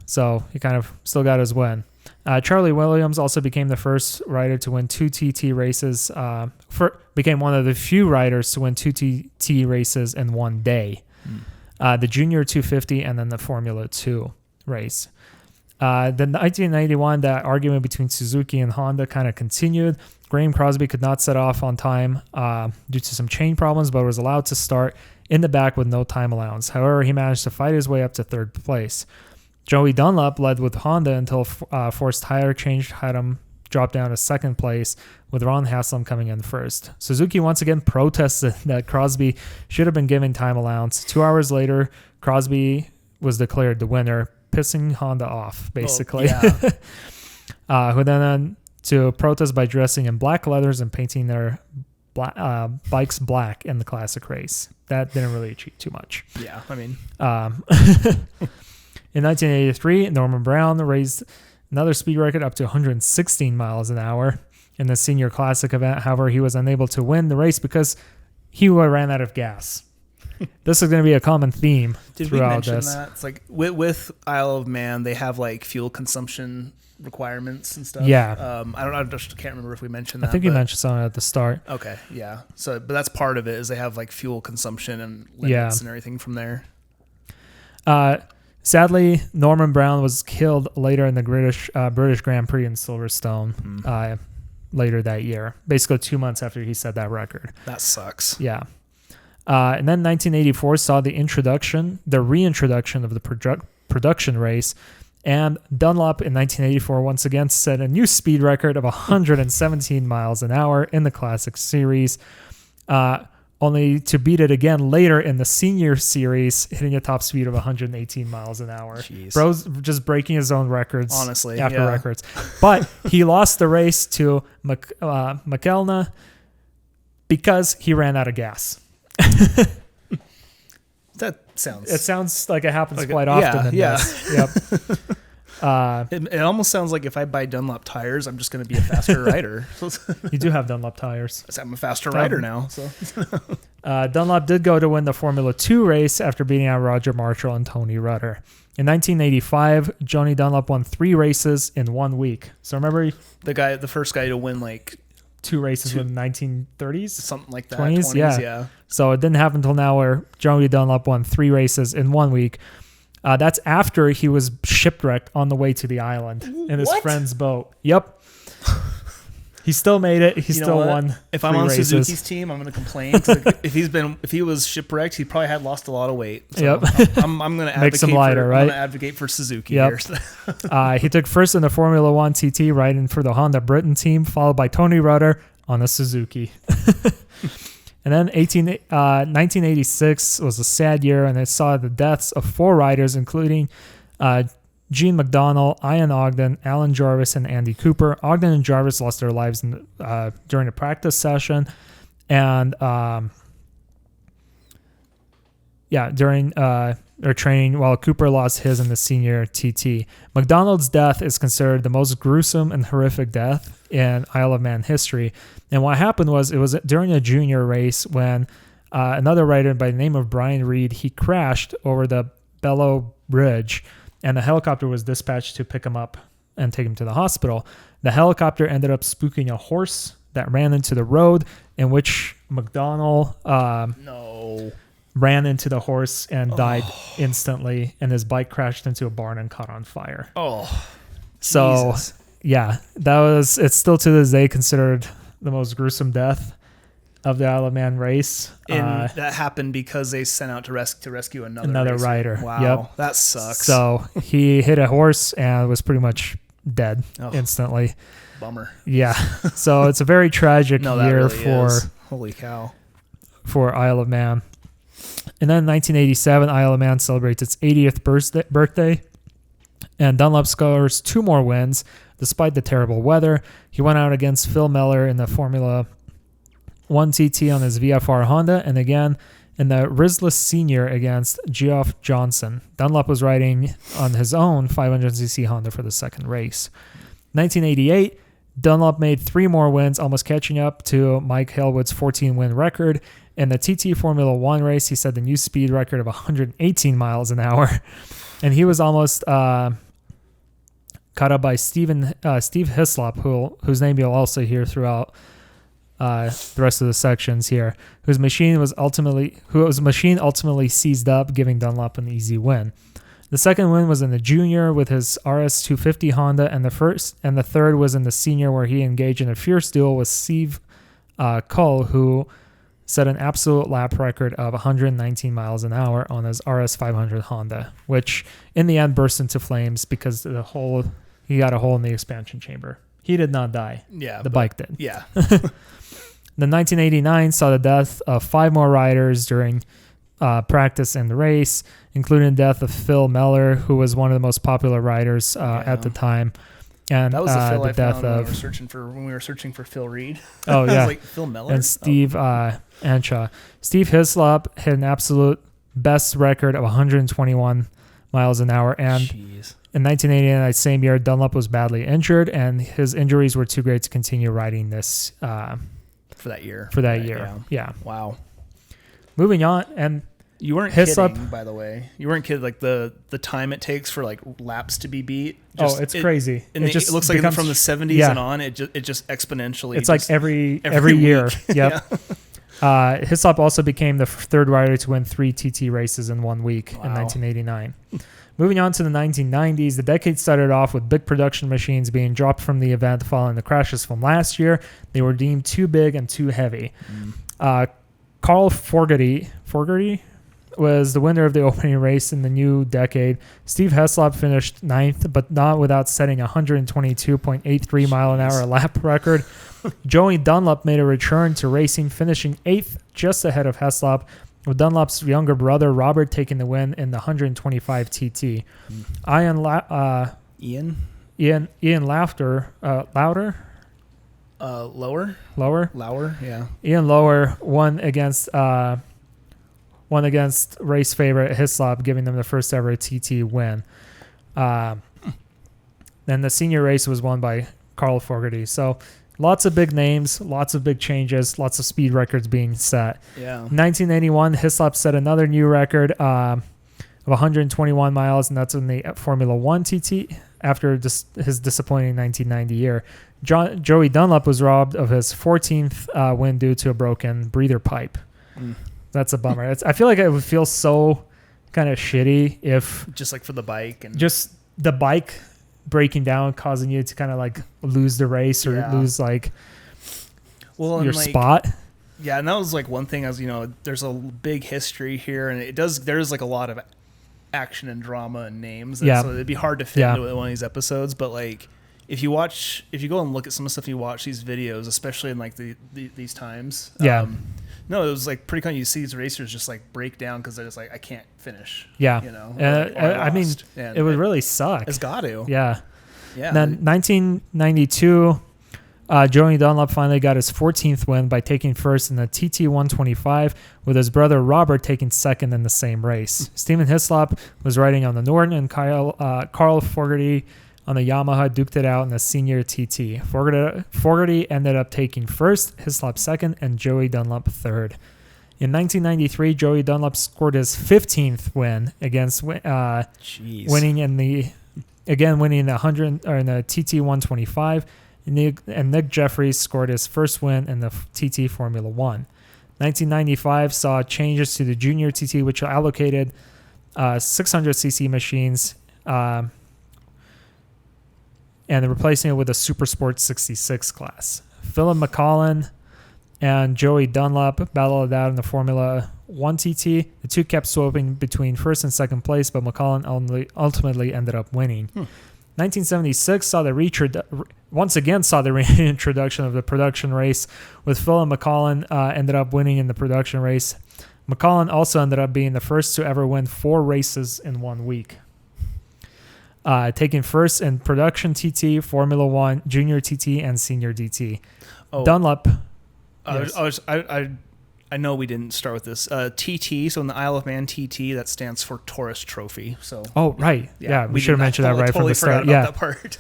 So he kind of still got his win. Charlie Williams also became the first rider to win 2 TT races. Became one of the few riders to win 2 TT races in one day. The Junior 250 and then the Formula 2 race. The 1991, that argument between Suzuki and Honda kind of continued. Graham Crosby could not set off on time due to some chain problems, but was allowed to start in the back with no time allowance. However, he managed to fight his way up to third place. Joey Dunlop led with Honda until forced tire change had him drop down to second place, with Ron Haslam coming in first. Suzuki once again protested that Crosby should have been given time allowance. 2 hours later, Crosby was declared the winner, pissing Honda off, basically. Oh, yeah. Who then to protest by dressing in black leathers and painting their bikes black in the classic race. That didn't really achieve too much. Yeah, I mean... In 1983, Norman Brown raised another speed record up to 116 miles an hour in the Senior Classic event. However, he was unable to win the race because he ran out of gas. This is going to be a common theme Did throughout we mention this. That? It's like with Isle of Man, they have like fuel consumption requirements and stuff. Yeah. I just can't remember if we mentioned that. I think you mentioned something at the start. Okay, yeah. So, but that's part of it, is they have like fuel consumption and limits and everything from there. Sadly, Norman Brown was killed later in the British Grand Prix in Silverstone later that year, basically 2 months after he set that record. That sucks. Yeah. And then 1984 saw the reintroduction of the production race, and Dunlop in 1984 once again set a new speed record of 117 miles an hour in the Classic Series, only to beat it again later in the Senior Series, hitting a top speed of 118 miles an hour. Jeez. Bro's just breaking his own records, honestly, after records. But he lost the race to McElna because he ran out of gas. That sounds... It sounds like it happens quite often in this. Yep. It almost sounds like if I buy Dunlop tires, I'm just going to be a faster rider. You do have Dunlop tires. I'm a faster rider now. So Dunlop did go to win the Formula 2 race after beating out Roger Marshall and Tony Rudder. In 1985, Johnny Dunlop won 3 races in 1 week. So remember the first guy to win like 2 races in the 1930s? Something like that. 20s? Yeah. So it didn't happen until now where Johnny Dunlop won 3 races in 1 week. That's after he was shipwrecked on the way to the island in his friend's boat. Yep. He still made it. He still won. If I'm on Suzuki's team, I'm going to complain. If he was shipwrecked, he probably had lost a lot of weight. So I'm going to make some lighter, right? I'm going to advocate for Suzuki here. He took first in the Formula 1 TT, riding for the Honda Britain team, followed by Tony Rudder on a Suzuki. And then 1986 was a sad year, and it saw the deaths of 4 riders, including Gene McDonnell, Ian Ogden, Alan Jarvis, and Andy Cooper. Ogden and Jarvis lost their lives during a practice session, and during their training, while Cooper lost his in the senior TT. McDonald's death is considered the most gruesome and horrific death in Isle of Man history. And what happened was, it was during a junior race when another rider by the name of Brian Reed, he crashed over the Bellow Bridge, and the helicopter was dispatched to pick him up and take him to the hospital. The helicopter ended up spooking a horse that ran into the road, in which McDonnell ran into the horse and died instantly, and his bike crashed into a barn and caught on fire. So Jesus. It's still to this day considered the most gruesome death of the Isle of Man race. And that happened because they sent out to rescue another rider. Wow, yep. That sucks. So he hit a horse and was pretty much dead instantly. Bummer. Yeah. So it's a very tragic year Holy cow. For Isle of Man. And then in 1987, Isle of Man celebrates its 80th birthday, and Dunlop scores 2 more wins despite the terrible weather. He went out against Phil Miller in the Formula 1 TT on his VFR Honda, and again in the Rizla Senior against Geoff Johnson. Dunlop was riding on his own 500cc Honda for the second race. 1988, Dunlop made 3 more wins, almost catching up to Mike Halewood's 14-win record. In the TT Formula 1 race, he set the new speed record of 118 miles an hour, and he was almost caught up by Steve Hislop, whose name you'll also hear throughout the rest of the sections here, whose machine ultimately seized up, giving Dunlop an easy win. The second win was in the junior with his RS250 Honda, and the third was in the senior, where he engaged in a fierce duel with Steve Cull, who set an absolute lap record of 119 miles an hour on his RS500 Honda, which in the end burst into flames because he got a hole in the expansion chamber. He did not die. Yeah, the bike did. Yeah. The 1989 saw the death of 5 more riders during practice and the race, including the death of Phil Miller, who was one of the most popular riders at the time. And that was the Phil I death found of when we were searching for Phil Reed. Oh yeah, was like Phil Miller and Steve Anshaw. Steve Hislop hit an absolute best record of 121 miles an hour, and in 1989, that same year, Dunlop was badly injured, and his injuries were too great to continue riding this for that year. Yeah. Wow. Moving on, and you weren't kidding, by the way. You weren't kidding, like the time it takes for like laps to be beat. It's crazy. And it looks like from the 70s and on, it just exponentially. It's like every year. Yep. Hislop also became the third rider to win 3 TT races in 1 week in 1989. Moving on to the 1990s, the decade started off with big production machines being dropped from the event following the crashes from last year. They were deemed too big and too heavy. Carl Fogarty was the winner of the opening race in the new decade. Steve Hislop finished 9th, but not without setting a 122.83 mile an hour lap record. Joey Dunlop made a return to racing, finishing 8th, just ahead of Hislop, with Dunlop's younger brother Robert taking the win in the 125 TT. Ian Louder. Lower, Lower, yeah. Ian Lower won against won against race favorite Hislop, giving them the first ever TT win. Then the senior race was won by Carl Fogarty. So lots of big names, lots of big changes, lots of speed records being set. Yeah. 1981, Hislop set another new record of 121 miles, and that's in the Formula One TT after his disappointing 1990 year. Joey Dunlop was robbed of his 14th win due to a broken breather pipe. That's a bummer. I feel like it would feel so kind of shitty if just like for the bike and just the bike breaking down, causing you to kind of like lose the race or lose like your spot. Yeah, and that was like one thing. As you know, there's a big history here, and there's like a lot of action and drama and names. And so it'd be hard to fit into one of these episodes. But like, if you go and look at some of the stuff you watch these videos, especially in like these times, no, it was like pretty cool. You see these racers just like break down because they're just like, I can't finish. Yeah, you know. I mean, it would really suck. It's got to. Yeah. Then 1992, Joey Dunlop finally got his 14th win by taking first in the TT 125, with his brother Robert taking second in the same race. Stephen Hislop was riding on the Norton, and Carl Fogarty on the Yamaha duked it out in the senior TT. Fogarty ended up taking first, Hislop second, and Joey Dunlop third. In 1993, Joey Dunlop scored his 15th win against winning in the 100 or in the TT 125. And Nick Jeffries scored his first win in the TT Formula One. 1995 saw changes to the junior TT, which allocated 600cc machines and replacing it with a Super Sport 66 class. Philip McCollin and Joey Dunlop battled it out in the Formula 1 TT. The two kept swapping between first and second place, but McCollin ultimately ended up winning. 1976 once again saw the reintroduction of the production race, with Philip McCollin ended up winning in the production race. McCollin also ended up being the first to ever win 4 races in 1 week. Taking first in production TT, Formula One, junior TT, and senior DT. Dunlop. I know we didn't start with this. TT, so in the Isle of Man TT, that stands for Tourist Trophy. So. Oh, right. Yeah, we should have mentioned that right from the start. That part.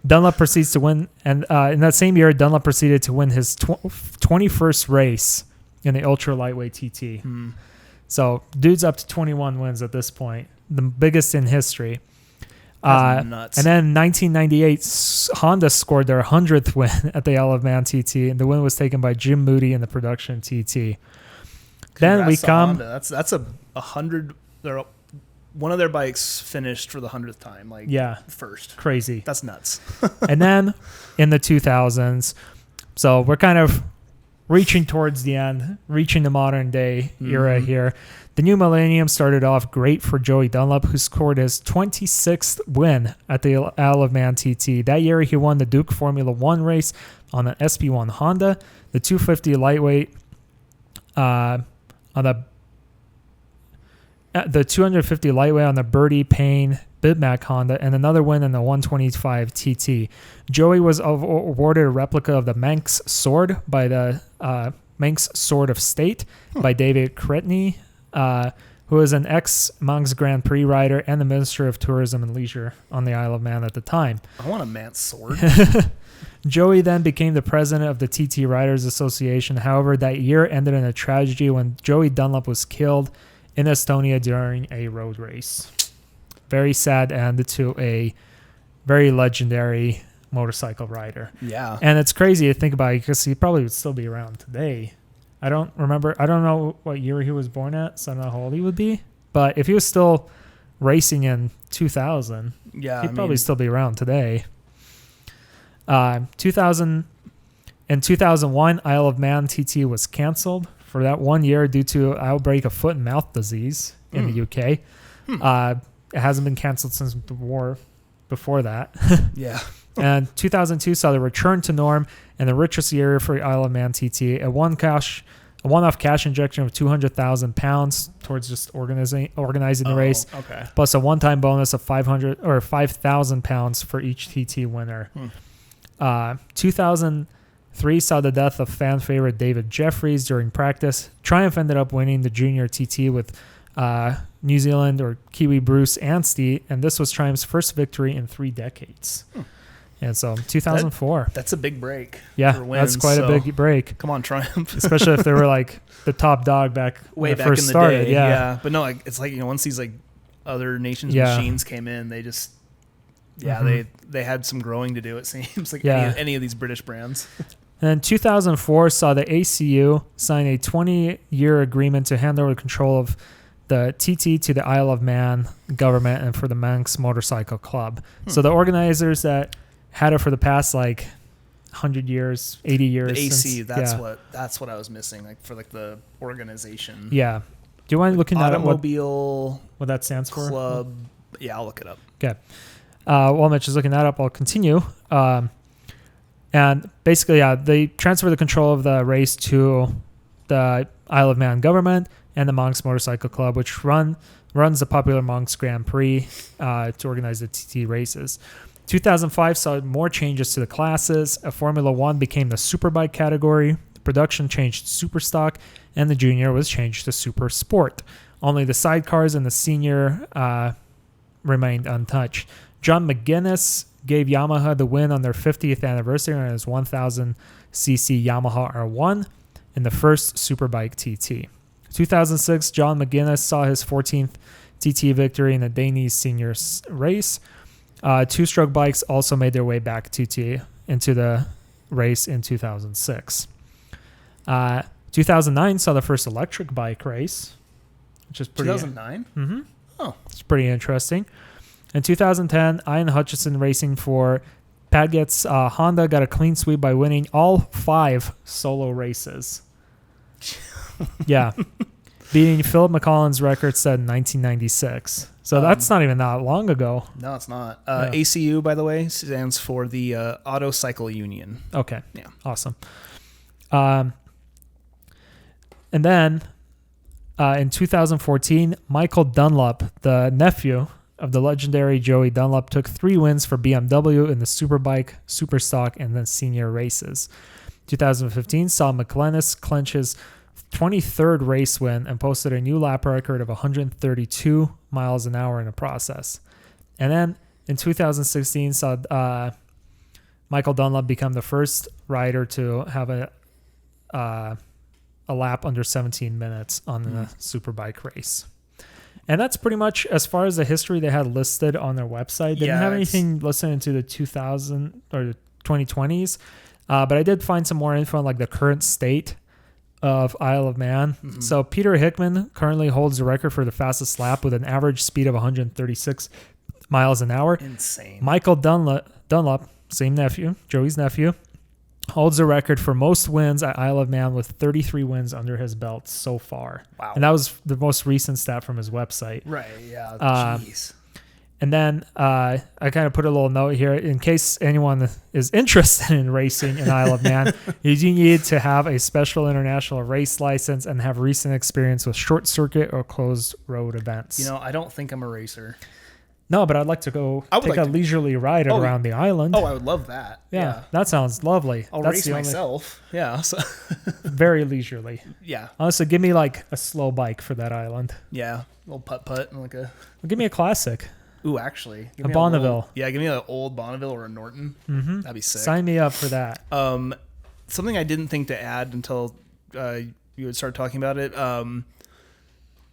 Dunlop proceeds to win, and in that same year, Dunlop proceeded to win his 21st race in the ultra lightweight TT. So, dude's up to 21 wins at this point, the biggest in history. Nuts. And then 1998, Honda scored their 100th win at the Isle of Man TT, and the win was taken by Jim Moody in the production TT. Then we come. Honda. That's a 100. One of their bikes finished for the 100th time. First. Crazy. That's nuts. And then in the 2000s, so we're kind of reaching towards the end, reaching the modern day era here. The new millennium started off great for Joey Dunlop, who scored his 26th win at the Isle of Man TT. That year, he won the Duke Formula One race on an SP1 Honda, the 250 lightweight on the 250 lightweight on the Birdie Payne Bidmac Honda, and another win in the 125 TT. Joey was awarded a replica of the Manx Sword by the Manx Sword of State by David Cretney, who was an ex-Manx Grand Prix rider and the Minister of Tourism and Leisure on the Isle of Man at the time. I want a Manx sword. Joey then became the president of the TT Riders Association. However, that year ended in a tragedy when Joey Dunlop was killed in Estonia during a road race. Very sad end to a very legendary motorcycle rider. Yeah. And it's crazy to think about it because he probably would still be around today. I don't know what year he was born at, so I don't know how old he would be. But if he was still racing in 2000, he'd probably still be around today. 2001, Isle of Man TT was canceled for that 1 year due to an outbreak of foot and mouth disease in the UK. It hasn't been canceled since the war before that. Yeah. And 2002 saw the return to norm and the richest year for Isle of Man TT. A one-off cash injection of £200,000 towards just organizing the race, plus a one-time bonus of £5,000 for each TT winner. 2003 3 saw the death of fan favorite David Jeffries during practice. Triumph ended up winning the junior TT with New Zealand or Kiwi Bruce Anstey, and this was Triumph's first victory in 3 decades. And so 2004. That's a big break. Yeah, for wins, that's quite a big break. Come on, Triumph. Especially if they were like the top dog back way when back first in the started. day. Yeah. But no, like it's like, once these like other nations' machines came in, they just they had some growing to do, it seems, like any of these British brands. And then 2004 saw the ACU sign a 20-year agreement to hand over control of the TT to the Isle of Man government and for the Manx Motorcycle Club. So the organizers that had it for the past like 100 years, 80 years. The AC, that's what I was missing, like for like the organization. Yeah. Do you mind looking at Automobile what that stands for? Club. Yeah, I'll look it up. Okay. While Mitch is looking that up, I'll continue. And basically, they transfer the control of the race to the Isle of Man government and the Manx Motorcycle Club, which runs the popular Manx Grand Prix to organize the TT races. 2005 saw more changes to the classes. Formula One became the superbike category. The production changed to super stock, and the junior was changed to super sport. Only the sidecars and the senior remained untouched. John McGuinness gave Yamaha the win on their 50th anniversary on his 1000cc Yamaha R1 in the first superbike TT. 2006, John McGuinness saw his 14th TT victory in the Danish seniors race. 2-stroke bikes also made their way back into the race in 2006. 2009 saw the first electric bike race, which is pretty... 2009? Mm-hmm. Oh. It's pretty interesting. In 2010, Ian Hutchison Racing for Padgett's Honda got a clean sweep by winning all 5 solo races. Yeah. Beating Philip McCollin's record set in 1996. So that's not even that long ago. No, it's not. ACU, by the way, stands for the Auto Cycle Union. Okay. Yeah. Awesome. And then in 2014, Michael Dunlop, the nephew of the legendary Joey Dunlop, took 3 wins for BMW in the Superbike, Superstock, and then senior races. 2015 saw McLennis clinch his 23rd race win and posted a new lap record of 132 miles an hour in the process. And then in 2016 saw Michael Dunlop become the first rider to have a lap under 17 minutes on the Superbike race. And that's pretty much as far as the history they had listed on their website. They didn't have anything listed into the 2000 or the 2020s, but I did find some more info on like the current state of Isle of Man. Mm-hmm. So Peter Hickman currently holds the record for the fastest lap with an average speed of 136 miles an hour. Insane. Michael Dunlop, same nephew, Joey's nephew, holds the record for most wins at Isle of Man with 33 wins under his belt so far. Wow. And that was the most recent stat from his website. Right, yeah. Jeez. And then I kind of put a little note here in case anyone is interested in racing in Isle of Man. You do need to have a special international race license and have recent experience with short circuit or closed road events. I don't think I'm a racer. No, but I'd like to go take a leisurely ride around the island. Oh, I would love that. Yeah. That sounds lovely. I'll race myself. Yeah. So. Very leisurely. Yeah. Honestly, give me like a slow bike for that island. Yeah. A little putt-putt and give me a classic. Ooh, actually. A Bonneville. Give me an old Bonneville or a Norton. Mm-hmm. That'd be sick. Sign me up for that. Something I didn't think to add until you would start talking about it.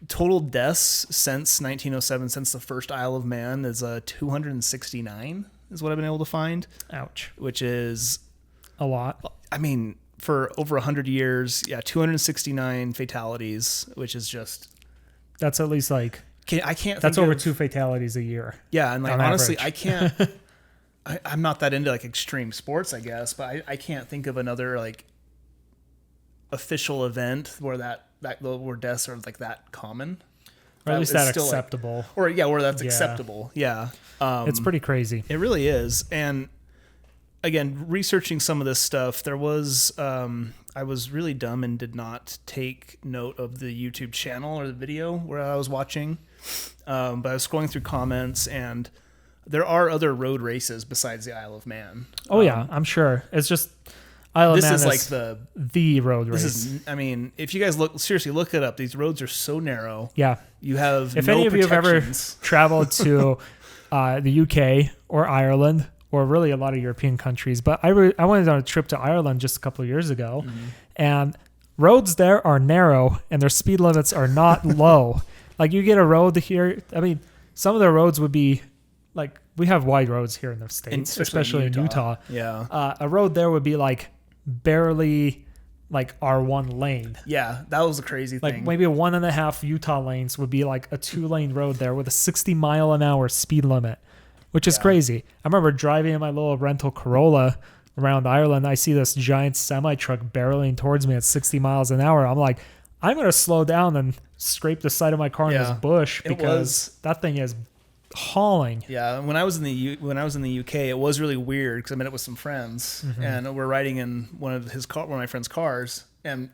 Total deaths since 1907, since the first Isle of Man, is 269 is what I've been able to find. Ouch. Which is a lot. I mean, for over 100 years, 269 fatalities, which is just... That's at least like... I can't. That's over 2 fatalities a year. Yeah, and like honestly, average. I can't. I'm not that into like extreme sports, I guess, but I can't think of another like official event where where deaths are like that common. Or at least that acceptable. Where that's acceptable. Yeah. It's pretty crazy. It really is. And again, researching some of this stuff, there was I was really dumb and did not take note of the YouTube channel or the video where I was watching. But I was scrolling through comments, and there are other road races besides the Isle of Man. Oh, yeah, I'm sure. It's just Isle of this Man is like the road race. This is, I mean, if you guys look it up. These roads are so narrow. Yeah. You have if no any of you have ever traveled to the UK or Ireland or really a lot of European countries, but I went on a trip to Ireland just a couple of years ago, and roads there are narrow and their speed limits are not low. Like you get a road here. I mean, some of the roads would be like, we have wide roads here in the States, especially in Utah. Yeah. A road there would be like barely like R1 lane. Yeah, that was a crazy thing. Like maybe 1.5 Utah lanes would be like a 2-lane road there with a 60-mile-an-hour speed limit, which is crazy. I remember driving in my little rental Corolla around Ireland. I see this giant semi-truck barreling towards me at 60 miles an hour. I'm like, I'm going to slow down and scrape the side of my car in this bush because that thing is hauling. Yeah, when I was in the UK, it was really weird because I met up with some friends and we're riding in one of my friend's cars, and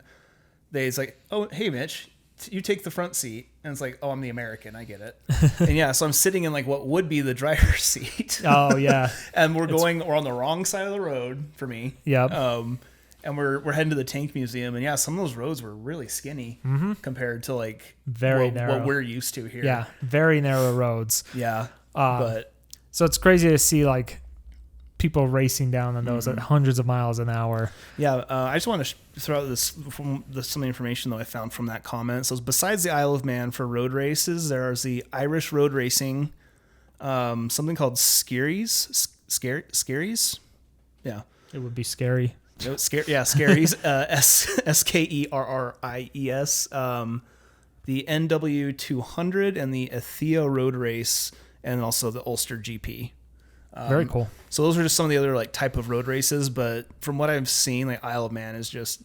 they's like, "Oh, hey, Mitch, you take the front seat," and it's like, "Oh, I'm the American, I get it." And yeah, so I'm sitting in like what would be the driver's seat. Oh yeah, and we're on the wrong side of the road for me. Yeah. And we're heading to the tank museum, and yeah, some of those roads were really skinny compared to like narrow. What we're used to here. Yeah, very narrow roads. Yeah, but so it's crazy to see like people racing down on those at hundreds of miles an hour. Yeah, I just want to throw out some of the information that I found from that comment. So besides the Isle of Man for road races, there's the Irish road racing, something called Skerries. Skerries? Yeah. It would be scary. No, Skerries. Skerries. The NW 200 and the Athea road race, and also the Ulster GP. Very cool. So those are just some of the other like type of road races, but from what I've seen, like Isle of Man is just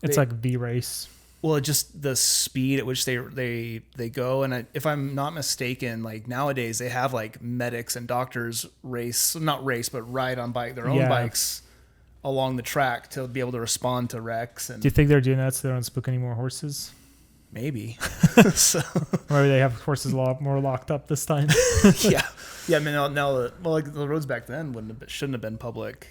like the race. Well, just the speed at which they go, and if I'm not mistaken, like nowadays they have like medics and doctors ride on their own bikes along the track to be able to respond to wrecks. And do you think they're doing that so they don't spook any more horses? Maybe. So maybe they have horses a lot more locked up this time. Yeah. I mean, now like the roads back then shouldn't have been public.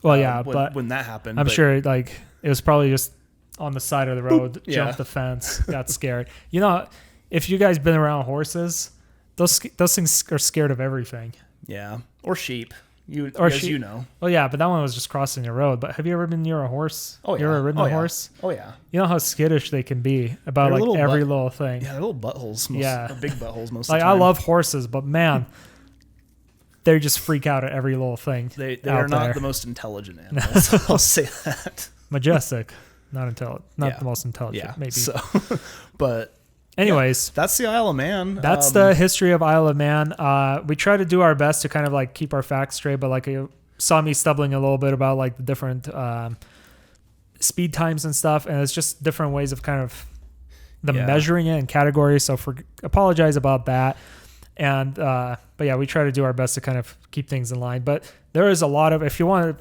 Well, yeah, but when that happened, I'm sure like it was probably just on the side of the road, jumped the fence, got scared. You know, if you guys been around horses, those things are scared of everything. Yeah, or sheep. You know. Well, yeah, but that one was just crossing the road. But have you ever been near a horse? Oh, yeah. You ever ridden a horse? Oh, yeah. You know how skittish they can be about like every little thing. Yeah, they're little buttholes. Big buttholes most of the the time. I love horses, but man, they just freak out at every little thing. They are not the most intelligent animals. I'll say that. Majestic, not intelligent, not the most intelligent. Yeah, maybe. So, but. Anyways, that's the Isle of Man. That's the history of Isle of Man. We try to do our best to kind of like keep our facts straight, but like you saw me stumbling a little bit about like the different speed times and stuff, and it's just different ways of kind of measuring it in categories. So apologize about that. And but yeah, we try to do our best to kind of keep things in line. But there is a lot of, if you want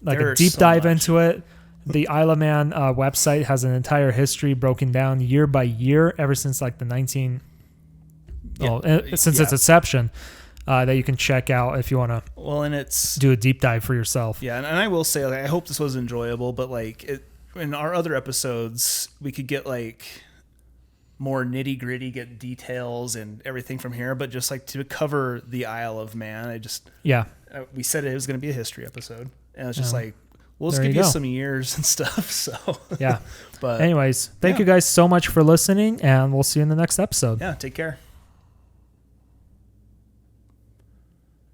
like a deep dive into it, the Isle of Man website has an entire history broken down year by year ever since like the since its inception that you can check out if you want to. Well, and it's do a deep dive for yourself. Yeah, and I will say, like, I hope this was enjoyable, but like in our other episodes, we could get like more nitty gritty, get details and everything from here. But just like to cover the Isle of Man, we said it was going to be a history episode, and it's just like. We'll just give you some years and stuff. So yeah. But anyways, thank you guys so much for listening, and we'll see you in the next episode. Yeah, take care.